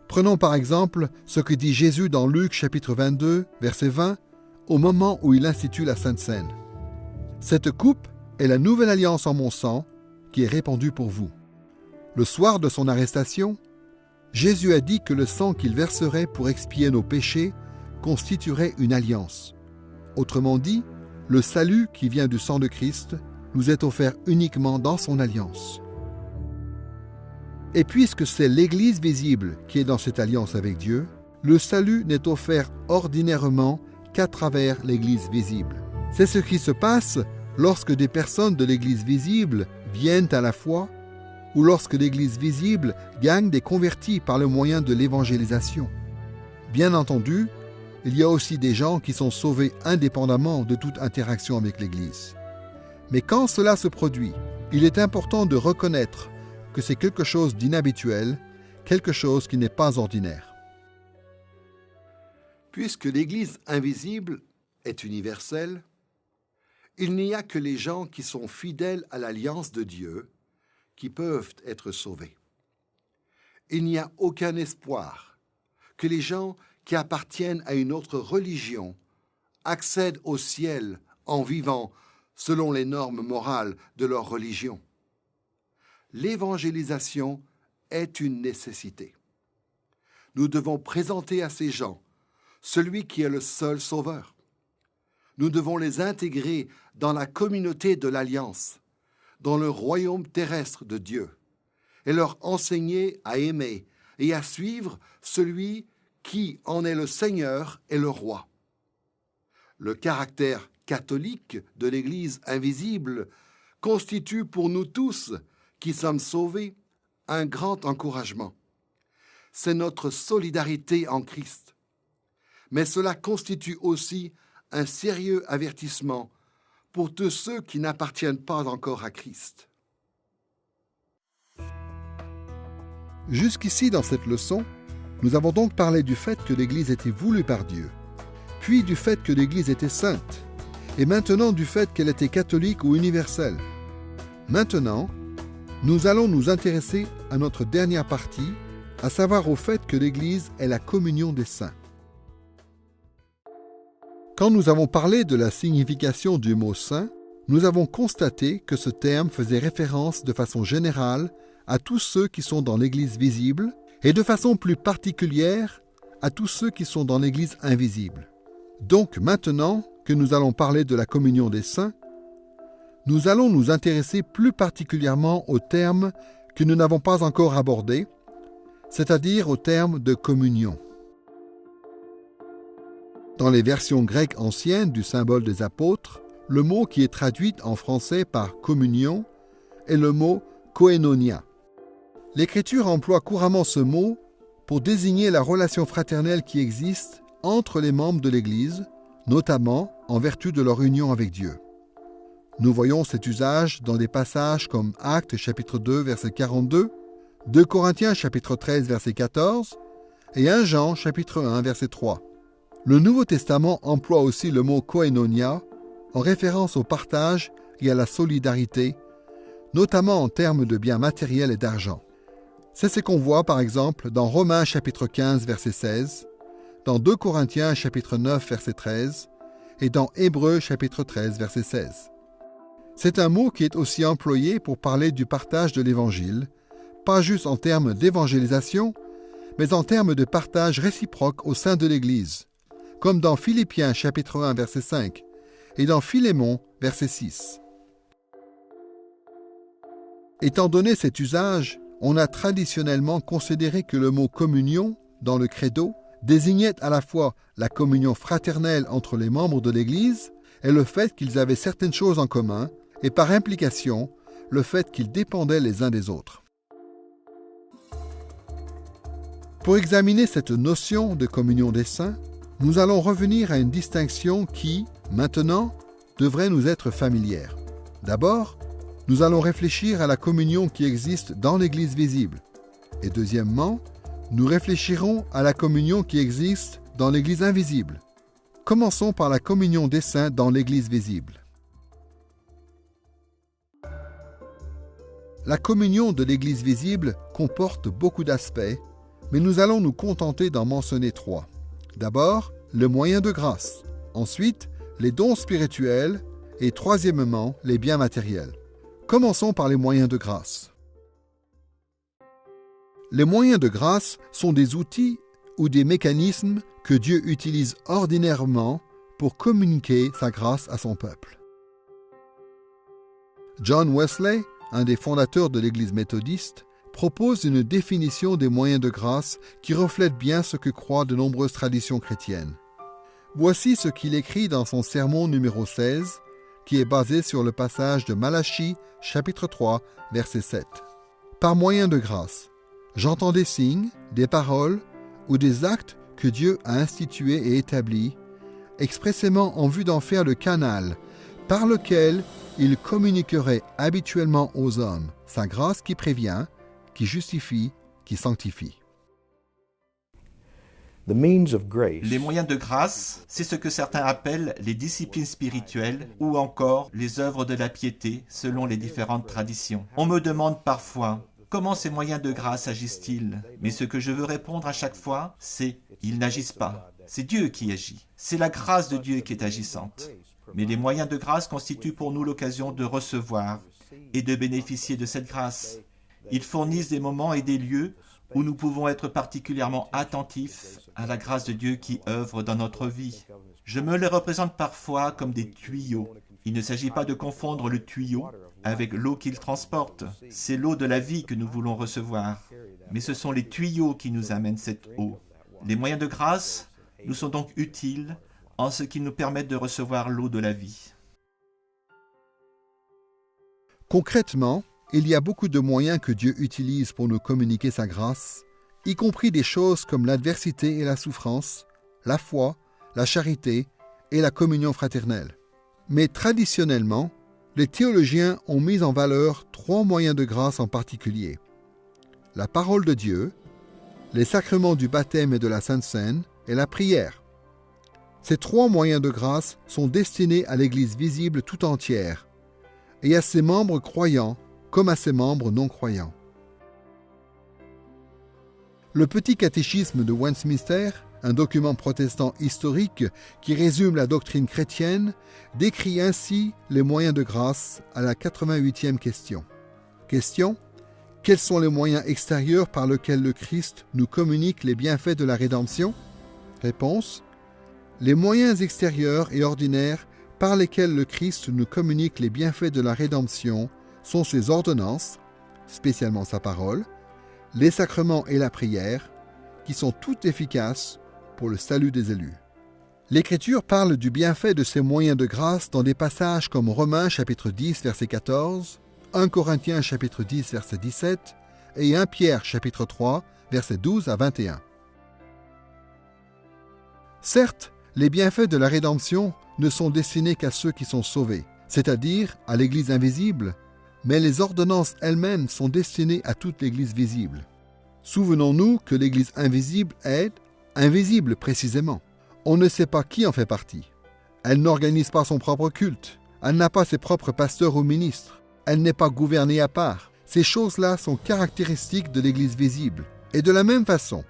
Prenons par exemple ce que dit Jésus dans Luc chapitre 22, verset 20, au moment où il institue la Sainte Seine. « Cette coupe est la nouvelle alliance en mon sang qui est répandue pour vous. » Le soir de son arrestation, Jésus a dit que le sang qu'il verserait pour expier nos péchés constituerait une alliance. Autrement dit, le salut qui vient du sang de Christ nous est offert uniquement dans son alliance. Et puisque c'est l'Église visible qui est dans cette alliance avec Dieu, le salut n'est offert ordinairement qu'à travers l'Église visible. C'est ce qui se passe lorsque des personnes de l'Église visible viennent à la foi ou lorsque l'Église visible gagne des convertis par le moyen de l'évangélisation. Bien entendu, il y a aussi des gens qui sont sauvés indépendamment de toute interaction avec l'Église. Mais quand cela se produit, il est important de reconnaître que c'est quelque chose d'inhabituel, quelque chose qui n'est pas ordinaire. Puisque l'Église invisible est universelle, il n'y a que les gens qui sont fidèles à l'alliance de Dieu qui peuvent être sauvés. il n'y a aucun espoir que les gens qui appartiennent à une autre religion accèdent au ciel en vivant selon les normes morales de leur religion. L'évangélisation est une nécessité. Nous devons présenter à ces gens celui qui est le seul sauveur. Nous devons les intégrer dans la communauté de l'Alliance, dans le royaume terrestre de Dieu, et leur enseigner à aimer et à suivre celui qui en est le Seigneur et le Roi. Le caractère catholique de l'Église invisible constitue pour nous tous qui sommes sauvés un grand encouragement. C'est notre solidarité en Christ. Mais cela constitue aussi un sérieux avertissement pour tous ceux qui n'appartiennent pas encore à Christ. Jusqu'ici, dans cette leçon, nous avons donc parlé du fait que l'Église était voulue par Dieu, puis du fait que l'Église était sainte, et maintenant du fait qu'elle était catholique ou universelle. Maintenant, nous allons nous intéresser à notre dernière partie, à savoir au fait que l'Église est la communion des saints. Quand nous avons parlé de la signification du mot « saint », nous avons constaté que ce terme faisait référence de façon générale à tous ceux qui sont dans l'Église visible et de façon plus particulière à tous ceux qui sont dans l'Église invisible. Donc maintenant que nous allons parler de la communion des saints, nous allons nous intéresser plus particulièrement au terme que nous n'avons pas encore abordé, c'est-à-dire au terme de communion. Dans les versions grecques anciennes du symbole des apôtres, le mot qui est traduit en français par communion est le mot koinonia. L'Écriture emploie couramment ce mot pour désigner la relation fraternelle qui existe entre les membres de l'Église, notamment en vertu de leur union avec Dieu. Nous voyons cet usage dans des passages comme Actes chapitre 2 verset 42, 2 Corinthiens chapitre 13 verset 14 et 1 Jean chapitre 1 verset 3. Le Nouveau Testament emploie aussi le mot koinonia en référence au partage et à la solidarité, notamment en termes de biens matériels et d'argent. C'est ce qu'on voit par exemple dans Romains chapitre 15 verset 16, dans 2 Corinthiens chapitre 9 verset 13 et dans Hébreux chapitre 13 verset 16. C'est un mot qui est aussi employé pour parler du partage de l'Évangile, pas juste en termes d'évangélisation, mais en termes de partage réciproque au sein de l'Église, comme dans Philippiens chapitre 1 verset 5 et dans Philémon verset 6. Étant donné cet usage, on a traditionnellement considéré que le mot communion dans le credo désignait à la fois la communion fraternelle entre les membres de l'Église et le fait qu'ils avaient certaines choses en commun, et par implication, le fait qu'ils dépendaient les uns des autres. Pour examiner cette notion de communion des saints, nous allons revenir à une distinction qui, maintenant, devrait nous être familière. D'abord, nous allons réfléchir à la communion qui existe dans l'Église visible. Et deuxièmement, nous réfléchirons à la communion qui existe dans l'Église invisible. Commençons par la communion des saints dans l'Église visible. La communion de l'Église visible comporte beaucoup d'aspects, mais nous allons nous contenter d'en mentionner 3. D'abord, le moyen de grâce. Ensuite, les dons spirituels. Et troisièmement, les biens matériels. Commençons par les moyens de grâce. Les moyens de grâce sont des outils ou des mécanismes que Dieu utilise ordinairement pour communiquer sa grâce à son peuple. John Wesley, un des fondateurs de l'Église méthodiste, propose une définition des moyens de grâce qui reflète bien ce que croient de nombreuses traditions chrétiennes. Voici ce qu'il écrit dans son sermon numéro 16, qui est basé sur le passage de Malachie, chapitre 3, verset 7. Par moyen de grâce, j'entends des signes, des paroles ou des actes que Dieu a institués et établis, expressément en vue d'en faire le canal par lequel il communiquerait habituellement aux hommes sa grâce qui prévient, qui justifie, qui sanctifie. Les moyens de grâce, c'est ce que certains appellent les disciplines spirituelles ou encore les œuvres de la piété selon les différentes traditions. On me demande parfois, Comment ces moyens de grâce agissent-ils? Mais ce que je veux répondre à chaque fois, c'est « ils n'agissent pas ». C'est Dieu qui agit. C'est la grâce de Dieu qui est agissante. Mais les moyens de grâce constituent pour nous l'occasion de recevoir et de bénéficier de cette grâce. Ils fournissent des moments et des lieux où nous pouvons être particulièrement attentifs à la grâce de Dieu qui œuvre dans notre vie. Je me les représente parfois comme des tuyaux. Il ne s'agit pas de confondre le tuyau avec l'eau qu'il transporte. C'est l'eau de la vie que nous voulons recevoir. Mais ce sont les tuyaux qui nous amènent cette eau. Les moyens de grâce nous sont donc utiles en ce qu'ils nous permettent de recevoir l'eau de la vie. Concrètement, il y a beaucoup de moyens que Dieu utilise pour nous communiquer sa grâce, y compris des choses comme l'adversité et la souffrance, la foi, la charité et la communion fraternelle. Mais traditionnellement, les théologiens ont mis en valeur 3 moyens de grâce en particulier. La parole de Dieu, les sacrements du baptême et de la Sainte Seine et la prière. Ces 3 moyens de grâce sont destinés à l'Église visible tout entière et à ses membres croyants comme à ses membres non croyants. Le petit catéchisme de Westminster, un document protestant historique qui résume la doctrine chrétienne, décrit ainsi les moyens de grâce à la 88e question. Question: quels sont les moyens extérieurs par lesquels le Christ nous communique les bienfaits de la rédemption? Réponse: les moyens extérieurs et ordinaires par lesquels le Christ nous communique les bienfaits de la rédemption sont ses ordonnances, spécialement sa parole, les sacrements et la prière, qui sont toutes efficaces pour le salut des élus. L'Écriture parle du bienfait de ces moyens de grâce dans des passages comme Romains chapitre 10 verset 14, 1 Corinthiens chapitre 10 verset 17 et 1 Pierre chapitre 3 verset 12 à 21. Certes, les bienfaits de la rédemption ne sont destinés qu'à ceux qui sont sauvés, c'est-à-dire à l'Église invisible, mais les ordonnances elles-mêmes sont destinées à toute l'Église visible. Souvenons-nous que l'Église invisible est invisible précisément. On ne sait pas qui en fait partie. Elle n'organise pas son propre culte. Elle n'a pas ses propres pasteurs ou ministres. Elle n'est pas gouvernée à part. Ces choses-là sont caractéristiques de l'Église visible. Et de la même façon,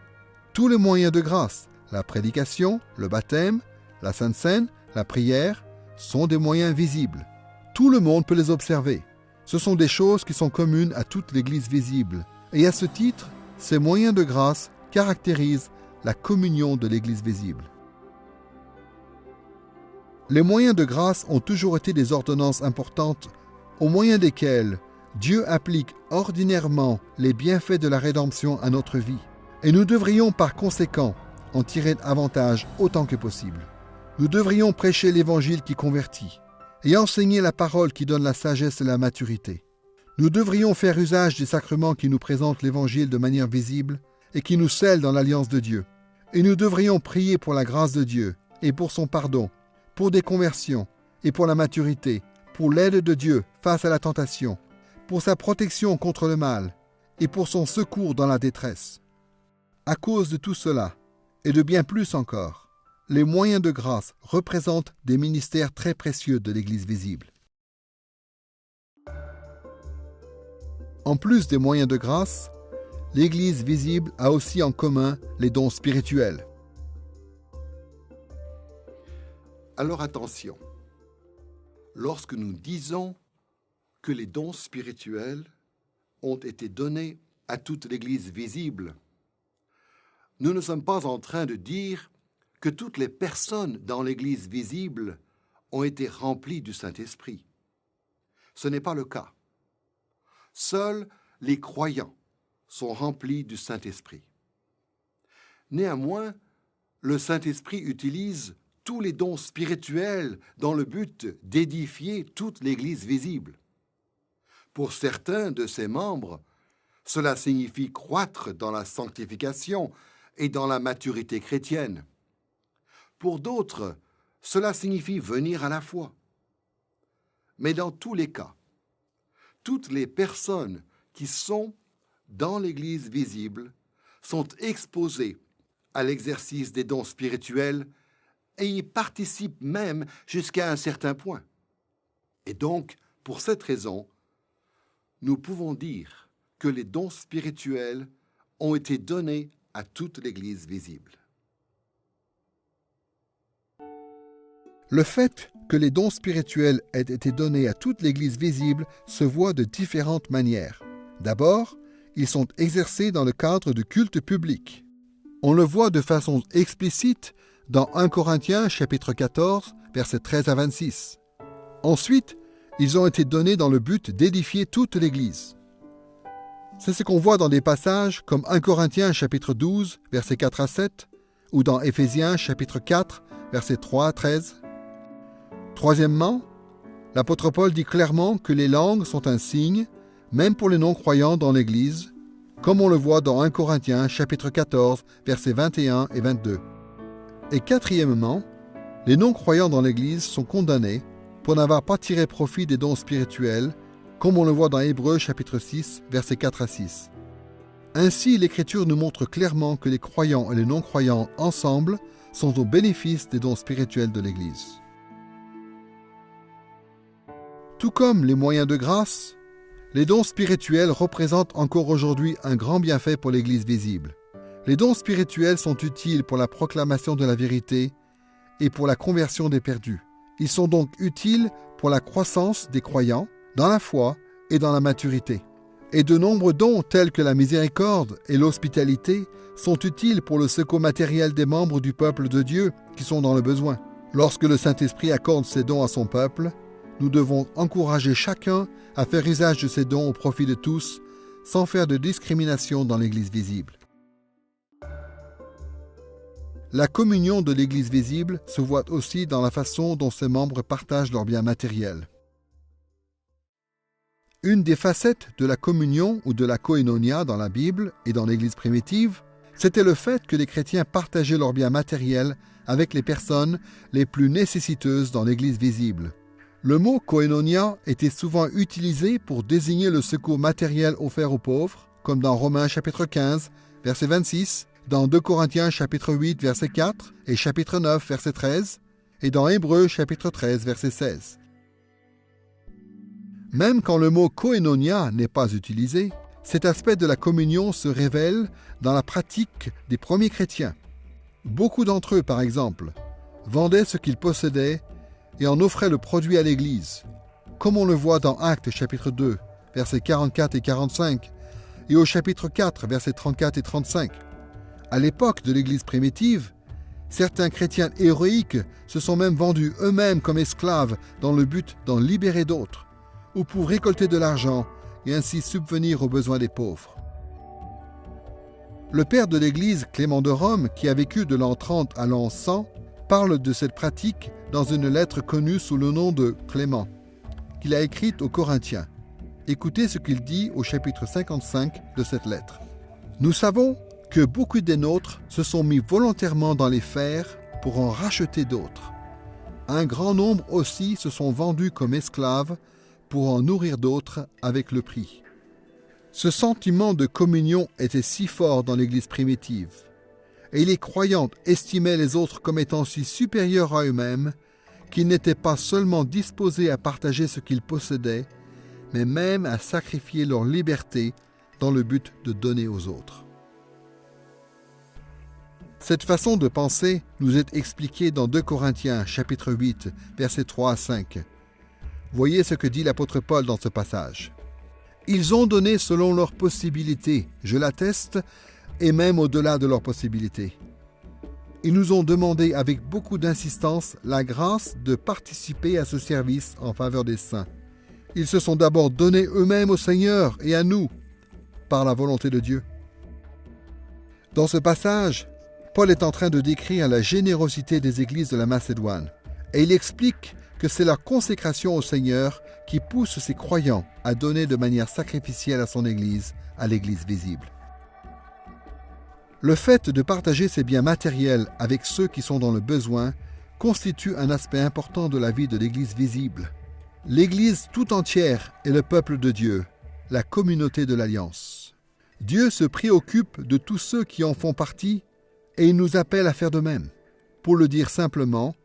tous les moyens de grâce, la prédication, le baptême, la Sainte Seine, la prière, sont des moyens visibles. Tout le monde peut les observer. Ce sont des choses qui sont communes à toute l'Église visible. Et à ce titre, ces moyens de grâce caractérisent la communion de l'Église visible. Les moyens de grâce ont toujours été des ordonnances importantes au moyen desquelles Dieu applique ordinairement les bienfaits de la rédemption à notre vie. Et nous devrions par conséquent en tirer avantage autant que possible. Nous devrions prêcher l'Évangile qui convertit et enseigner la parole qui donne la sagesse et la maturité. Nous devrions faire usage des sacrements qui nous présentent l'Évangile de manière visible et qui nous scellent dans l'alliance de Dieu. Et nous devrions prier pour la grâce de Dieu et pour son pardon, pour des conversions et pour la maturité, pour l'aide de Dieu face à la tentation, pour sa protection contre le mal et pour son secours dans la détresse. À cause de tout cela, et de bien plus encore, les moyens de grâce représentent des ministères très précieux de l'Église visible. En plus des moyens de grâce, l'Église visible a aussi en commun les dons spirituels. Alors attention, lorsque nous disons que les dons spirituels ont été donnés à toute l'Église visible, nous ne sommes pas en train de dire que toutes les personnes dans l'Église visible ont été remplies du Saint-Esprit. Ce n'est pas le cas. Seuls les croyants sont remplis du Saint-Esprit. Néanmoins, le Saint-Esprit utilise tous les dons spirituels dans le but d'édifier toute l'Église visible. Pour certains de ses membres, cela signifie croître dans la sanctification et dans la maturité chrétienne. Pour d'autres, cela signifie venir à la foi. Mais dans tous les cas, toutes les personnes qui sont dans l'Église visible sont exposées à l'exercice des dons spirituels et y participent même jusqu'à un certain point. Et donc, pour cette raison, nous pouvons dire que les dons spirituels ont été donnés à toute l'Église visible. Le fait que les dons spirituels aient été donnés à toute l'Église visible se voit de différentes manières. D'abord, ils sont exercés dans le cadre du culte public. On le voit de façon explicite dans 1 Corinthiens chapitre 14, versets 13 à 26. Ensuite, ils ont été donnés dans le but d'édifier toute l'Église. C'est ce qu'on voit dans des passages comme 1 Corinthiens chapitre 12, versets 4 à 7, ou dans Éphésiens chapitre 4, versets 3 à 13. Troisièmement, l'apôtre Paul dit clairement que les langues sont un signe, même pour les non-croyants dans l'Église, comme on le voit dans 1 Corinthiens chapitre 14, versets 21 et 22. Et quatrièmement, les non-croyants dans l'Église sont condamnés pour n'avoir pas tiré profit des dons spirituels, comme on le voit dans Hébreux chapitre 6, versets 4 à 6. Ainsi, l'Écriture nous montre clairement que les croyants et les non-croyants ensemble sont au bénéfice des dons spirituels de l'Église. Tout comme les moyens de grâce, les dons spirituels représentent encore aujourd'hui un grand bienfait pour l'Église visible. Les dons spirituels sont utiles pour la proclamation de la vérité et pour la conversion des perdus. Ils sont donc utiles pour la croissance des croyants dans la foi et dans la maturité. Et de nombreux dons tels que la miséricorde et l'hospitalité sont utiles pour le secours matériel des membres du peuple de Dieu qui sont dans le besoin. Lorsque le Saint-Esprit accorde ces dons à son peuple, nous devons encourager chacun à faire usage de ces dons au profit de tous, sans faire de discrimination dans l'Église visible. La communion de l'Église visible se voit aussi dans la façon dont ses membres partagent leurs biens matériels. Une des facettes de la communion ou de la koinonia dans la Bible et dans l'Église primitive, c'était le fait que les chrétiens partageaient leurs biens matériels avec les personnes les plus nécessiteuses dans l'Église visible. Le mot koinonia était souvent utilisé pour désigner le secours matériel offert aux pauvres, comme dans Romains chapitre 15, verset 26, dans 2 Corinthiens chapitre 8, verset 4 et chapitre 9, verset 13, et dans Hébreux chapitre 13, verset 16. Même quand le mot koinonia n'est pas utilisé, cet aspect de la communion se révèle dans la pratique des premiers chrétiens. Beaucoup d'entre eux, par exemple, vendaient ce qu'ils possédaient et en offraient le produit à l'Église, comme on le voit dans Actes chapitre 2, versets 44 et 45, et au chapitre 4, versets 34 et 35. À l'époque de l'Église primitive, certains chrétiens héroïques se sont même vendus eux-mêmes comme esclaves dans le but d'en libérer d'autres, ou pour récolter de l'argent et ainsi subvenir aux besoins des pauvres. Le père de l'Église, Clément de Rome, qui a vécu de l'an 30 à l'an 100, parle de cette pratique dans une lettre connue sous le nom de Clément, qu'il a écrite aux Corinthiens. Écoutez ce qu'il dit au chapitre 55 de cette lettre. « Nous savons que beaucoup des nôtres se sont mis volontairement dans les fers pour en racheter d'autres. Un grand nombre aussi se sont vendus comme esclaves pour en nourrir d'autres avec le prix. » Ce sentiment de communion était si fort dans l'Église primitive, et les croyants estimaient les autres comme étant si supérieurs à eux-mêmes qu'ils n'étaient pas seulement disposés à partager ce qu'ils possédaient, mais même à sacrifier leur liberté dans le but de donner aux autres. Cette façon de penser nous est expliquée dans 2 Corinthiens chapitre 8, versets 3 à 5. Voyez ce que dit l'apôtre Paul dans ce passage. « Ils ont donné selon leurs possibilités, je l'atteste, et même au-delà de leurs possibilités. Ils nous ont demandé avec beaucoup d'insistance la grâce de participer à ce service en faveur des saints. Ils se sont d'abord donnés eux-mêmes au Seigneur et à nous, par la volonté de Dieu. » Dans ce passage, Paul est en train de décrire la générosité des églises de la Macédoine, et il explique que c'est leur consécration au Seigneur qui pousse ses croyants à donner de manière sacrificielle à son Église, à l'Église visible. Le fait de partager ses biens matériels avec ceux qui sont dans le besoin constitue un aspect important de la vie de l'Église visible. L'Église tout entière est le peuple de Dieu, la communauté de l'Alliance. Dieu se préoccupe de tous ceux qui en font partie et il nous appelle à faire de même. Pour le dire simplement,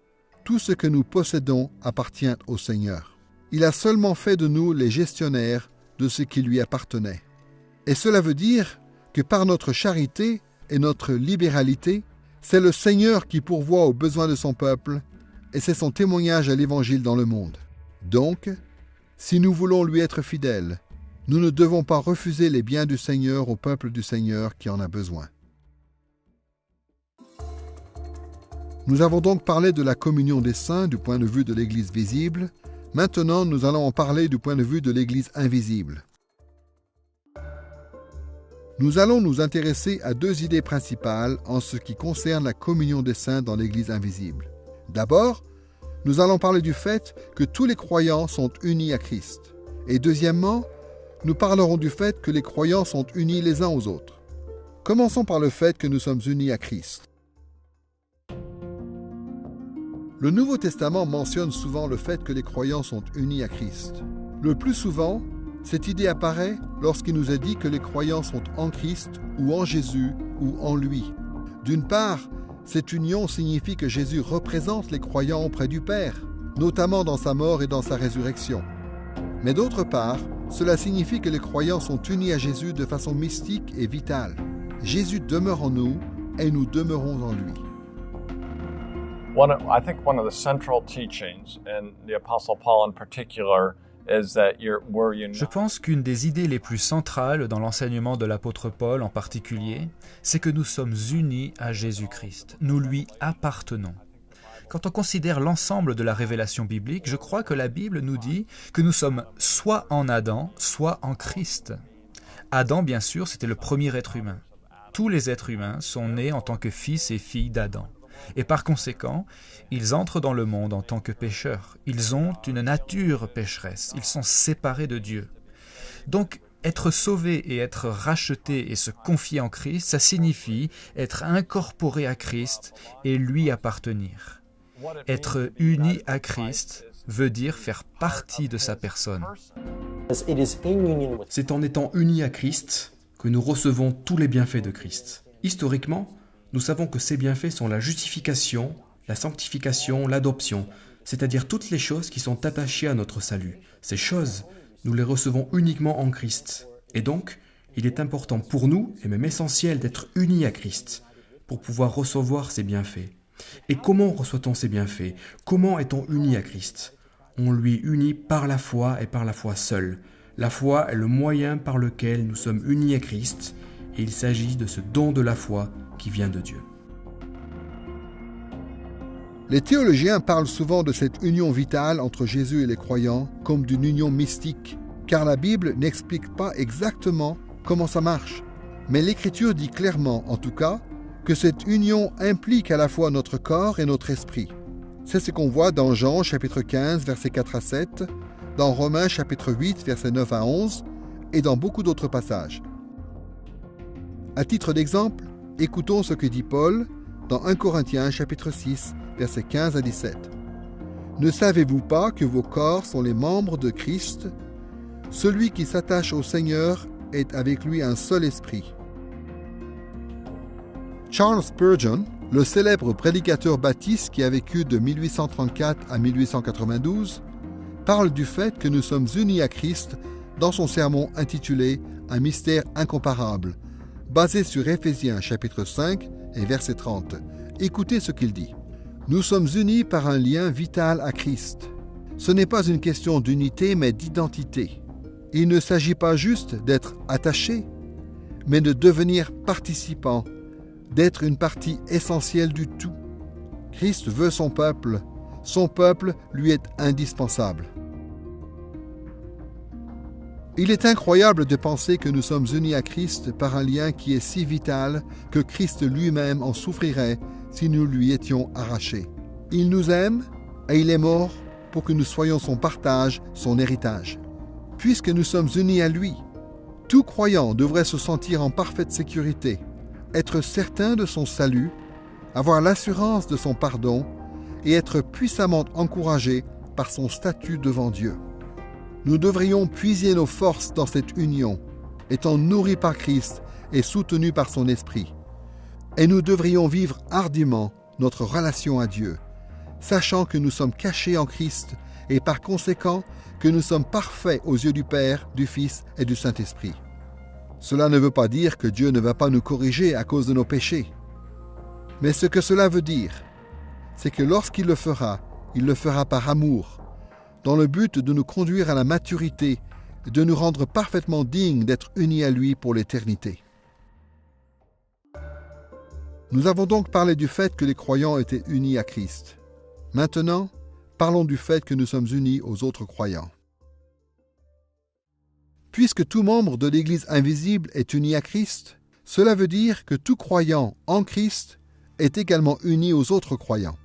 tout ce que nous possédons appartient au Seigneur. Il a seulement fait de nous les gestionnaires de ce qui lui appartenait. Et cela veut dire que par notre charité et notre libéralité, c'est le Seigneur qui pourvoit aux besoins de son peuple et c'est son témoignage à l'Évangile dans le monde. Donc, si nous voulons lui être fidèles, nous ne devons pas refuser les biens du Seigneur au peuple du Seigneur qui en a besoin. Nous avons donc parlé de la communion des saints du point de vue de l'Église visible. Maintenant, nous allons en parler du point de vue de l'Église invisible. Nous allons nous intéresser à deux idées principales en ce qui concerne la communion des saints dans l'Église invisible. D'abord, nous allons parler du fait que tous les croyants sont unis à Christ. Et deuxièmement, nous parlerons du fait que les croyants sont unis les uns aux autres. Commençons par le fait que nous sommes unis à Christ. Le Nouveau Testament mentionne souvent le fait que les croyants sont unis à Christ. Le plus souvent, cette idée apparaît lorsqu'il nous est dit que les croyants sont en Christ ou en Jésus ou en lui. D'une part, cette union signifie que Jésus représente les croyants auprès du Père, notamment dans sa mort et dans sa résurrection. Mais d'autre part, cela signifie que les croyants sont unis à Jésus de façon mystique et vitale. Jésus demeure en nous et nous demeurons en lui. I think one of the central teachings, and the Apostle Paul in particular, is that we're united. Je pense qu'une des idées les plus centrales dans l'enseignement de l'apôtre Paul en particulier, c'est que nous sommes unis à Jésus-Christ. Nous lui appartenons. Quand on considère l'ensemble de la révélation biblique, je crois que la Bible nous dit que nous sommes soit en Adam, soit en Christ. Adam, bien sûr, c'était le premier être humain. Tous les êtres humains sont nés en tant que fils et filles d'Adam. Et par conséquent, ils entrent dans le monde en tant que pécheurs. Ils ont une nature pécheresse. Ils sont séparés de Dieu. Donc, être sauvé et être racheté et se confier en Christ, ça signifie être incorporé à Christ et lui appartenir. Être uni à Christ veut dire faire partie de sa personne. C'est en étant unis à Christ que nous recevons tous les bienfaits de Christ. Historiquement, nous savons que ces bienfaits sont la justification, la sanctification, l'adoption, c'est-à-dire toutes les choses qui sont attachées à notre salut. Ces choses, nous les recevons uniquement en Christ. Et donc, il est important pour nous, et même essentiel, d'être unis à Christ pour pouvoir recevoir ces bienfaits. Et comment reçoit-on ces bienfaits? Comment est-on unis à Christ? On lui unit par la foi et par la foi seule. La foi est le moyen par lequel nous sommes unis à Christ, et il s'agit de ce don de la foi qui vient de Dieu. Les théologiens parlent souvent de cette union vitale entre Jésus et les croyants comme d'une union mystique, car la Bible n'explique pas exactement comment ça marche. Mais l'Écriture dit clairement, en tout cas, que cette union implique à la fois notre corps et notre esprit. C'est ce qu'on voit dans Jean chapitre 15, versets 4 à 7, dans Romains chapitre 8, versets 9 à 11, et dans beaucoup d'autres passages. À titre d'exemple, écoutons ce que dit Paul dans 1 Corinthiens chapitre 6, versets 15 à 17. « Ne savez-vous pas que vos corps sont les membres de Christ? Celui qui s'attache au Seigneur est avec lui un seul esprit. » Charles Spurgeon, le célèbre prédicateur baptiste qui a vécu de 1834 à 1892, parle du fait que nous sommes unis à Christ dans son sermon intitulé « Un mystère incomparable », basé sur Éphésiens chapitre 5 et verset 30. Écoutez ce qu'il dit. « Nous sommes unis par un lien vital à Christ. Ce n'est pas une question d'unité, mais d'identité. Il ne s'agit pas juste d'être attaché, mais de devenir participant, d'être une partie essentielle du tout. Christ veut son peuple lui est indispensable. » Il est incroyable de penser que nous sommes unis à Christ par un lien qui est si vital que Christ lui-même en souffrirait si nous lui étions arrachés. Il nous aime et il est mort pour que nous soyons son partage, son héritage. Puisque nous sommes unis à lui, tout croyant devrait se sentir en parfaite sécurité, être certain de son salut, avoir l'assurance de son pardon et être puissamment encouragé par son statut devant Dieu. Nous devrions puiser nos forces dans cette union, étant nourris par Christ et soutenus par son Esprit. Et nous devrions vivre hardiment notre relation à Dieu, sachant que nous sommes cachés en Christ et par conséquent que nous sommes parfaits aux yeux du Père, du Fils et du Saint-Esprit. Cela ne veut pas dire que Dieu ne va pas nous corriger à cause de nos péchés. Mais ce que cela veut dire, c'est que lorsqu'il le fera par amour, dans le but de nous conduire à la maturité et de nous rendre parfaitement dignes d'être unis à lui pour l'éternité. Nous avons donc parlé du fait que les croyants étaient unis à Christ. Maintenant, parlons du fait que nous sommes unis aux autres croyants. Puisque tout membre de l'Église invisible est uni à Christ, cela veut dire que tout croyant en Christ est également uni aux autres croyants.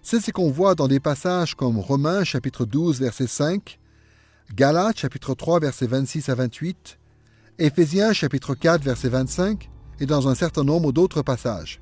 C'est ce qu'on voit dans des passages comme Romains chapitre 12 verset 5, Galates chapitre 3 verset 26 à 28, Éphésiens chapitre 4 verset 25 et dans un certain nombre d'autres passages.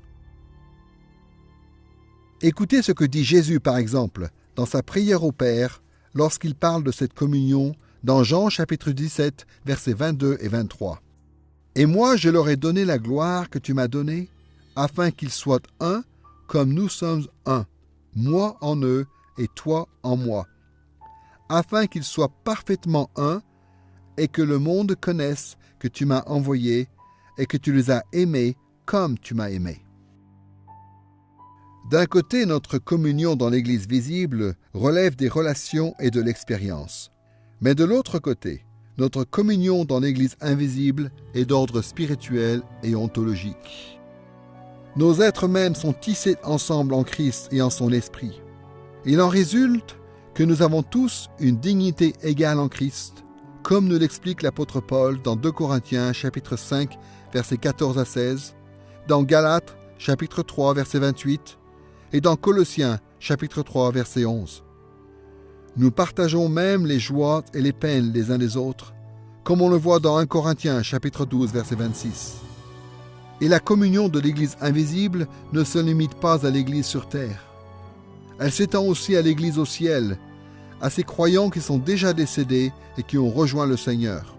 Écoutez ce que dit Jésus par exemple dans sa prière au Père lorsqu'il parle de cette communion dans Jean chapitre 17 versets 22 et 23. « Et moi je leur ai donné la gloire que tu m'as donnée, afin qu'ils soient un comme nous sommes un, moi en eux et toi en moi, afin qu'ils soient parfaitement un et que le monde connaisse que tu m'as envoyé et que tu les as aimés comme tu m'as aimé. » D'un côté, notre communion dans l'Église visible relève des relations et de l'expérience. Mais de l'autre côté, notre communion dans l'Église invisible est d'ordre spirituel et ontologique. Nos êtres mêmes sont tissés ensemble en Christ et en son esprit. Il en résulte que nous avons tous une dignité égale en Christ, comme nous l'explique l'apôtre Paul dans 2 Corinthiens chapitre 5 versets 14 à 16, dans Galates chapitre 3 verset 28 et dans Colossiens chapitre 3 verset 11. Nous partageons même les joies et les peines les uns des autres, comme on le voit dans 1 Corinthiens chapitre 12 verset 26. Et la communion de l'Église invisible ne se limite pas à l'Église sur terre. Elle s'étend aussi à l'Église au ciel, à ces croyants qui sont déjà décédés et qui ont rejoint le Seigneur.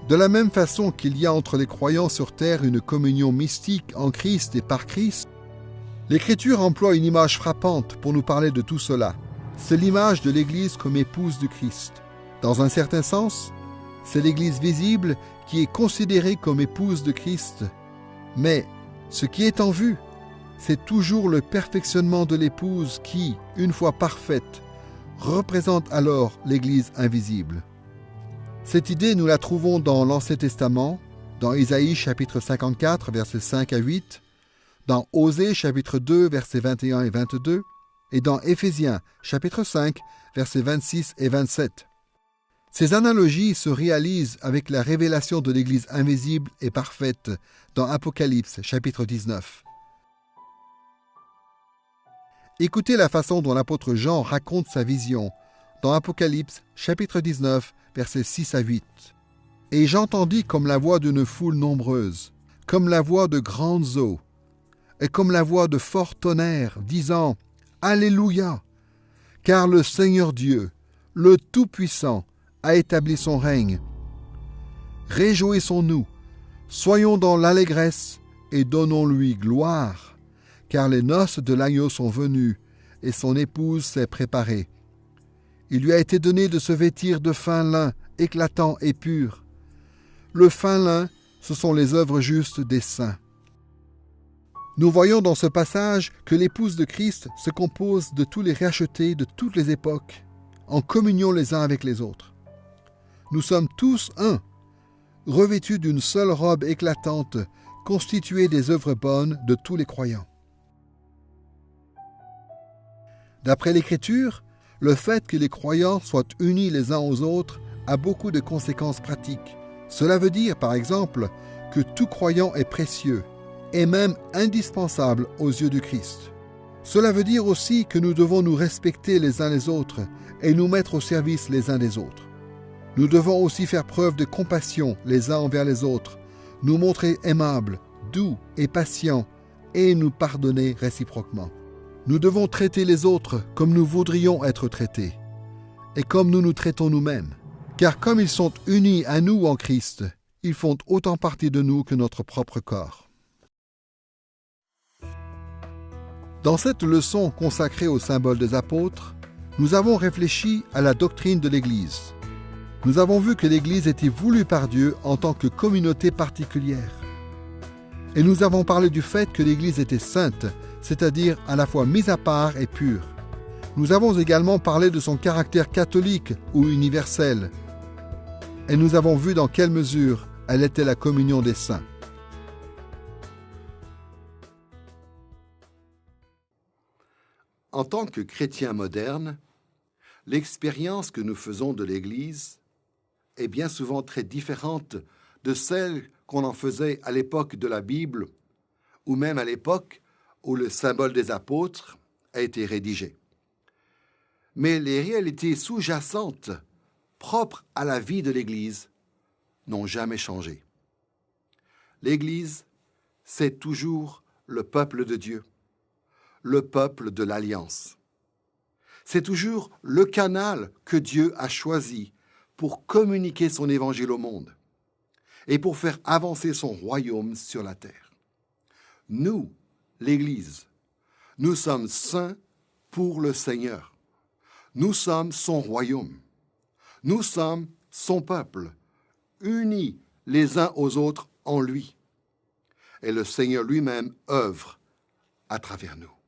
De la même façon qu'il y a entre les croyants sur terre une communion mystique en Christ et par Christ, l'Écriture emploie une image frappante pour nous parler de tout cela. C'est l'image de l'Église comme épouse du Christ. Dans un certain sens, c'est l'Église visible qui est considérée comme épouse de Christ. Mais ce qui est en vue, c'est toujours le perfectionnement de l'épouse qui, une fois parfaite, représente alors l'Église invisible. Cette idée, nous la trouvons dans l'Ancien Testament, dans Isaïe chapitre 54, versets 5 à 8, dans Osée chapitre 2, versets 21 et 22, et dans Éphésiens chapitre 5, versets 26 et 27. Ces analogies se réalisent avec la révélation de l'Église invisible et parfaite dans Apocalypse chapitre 19. Écoutez la façon dont l'apôtre Jean raconte sa vision dans Apocalypse chapitre 19, versets 6 à 8. « Et j'entendis comme la voix d'une foule nombreuse, comme la voix de grandes eaux, et comme la voix de forts tonnerres, disant « Alléluia ! Car le Seigneur Dieu, le Tout-Puissant, a établi son règne. Réjouissons-nous, soyons dans l'allégresse et donnons-lui gloire, car les noces de l'agneau sont venues et son épouse s'est préparée. Il lui a été donné de se vêtir de fin lin éclatant et pur. Le fin lin, ce sont les œuvres justes des saints. » Nous voyons dans ce passage que l'épouse de Christ se compose de tous les rachetés de toutes les époques, en communion les uns avec les autres. Nous sommes tous un, revêtus d'une seule robe éclatante, constituée des œuvres bonnes de tous les croyants. D'après l'Écriture, le fait que les croyants soient unis les uns aux autres a beaucoup de conséquences pratiques. Cela veut dire, par exemple, que tout croyant est précieux et même indispensable aux yeux du Christ. Cela veut dire aussi que nous devons nous respecter les uns les autres et nous mettre au service les uns des autres. Nous devons aussi faire preuve de compassion les uns envers les autres, nous montrer aimables, doux et patients et nous pardonner réciproquement. Nous devons traiter les autres comme nous voudrions être traités et comme nous nous traitons nous-mêmes. Car comme ils sont unis à nous en Christ, ils font autant partie de nous que notre propre corps. Dans cette leçon consacrée au symbole des apôtres, nous avons réfléchi à la doctrine de l'Église. Nous avons vu que l'Église était voulue par Dieu en tant que communauté particulière. Et nous avons parlé du fait que l'Église était sainte, c'est-à-dire à la fois mise à part et pure. Nous avons également parlé de son caractère catholique ou universel. Et nous avons vu dans quelle mesure elle était la communion des saints. En tant que chrétiens modernes, l'expérience que nous faisons de l'Église est bien souvent très différente de celle qu'on en faisait à l'époque de la Bible ou même à l'époque où le symbole des apôtres a été rédigé. Mais les réalités sous-jacentes, propres à la vie de l'Église, n'ont jamais changé. L'Église, c'est toujours le peuple de Dieu, le peuple de l'Alliance. C'est toujours le canal que Dieu a choisi pour communiquer son évangile au monde et pour faire avancer son royaume sur la terre. Nous, l'Église, nous sommes saints pour le Seigneur. Nous sommes son royaume. Nous sommes son peuple, unis les uns aux autres en lui. Et le Seigneur lui-même œuvre à travers nous.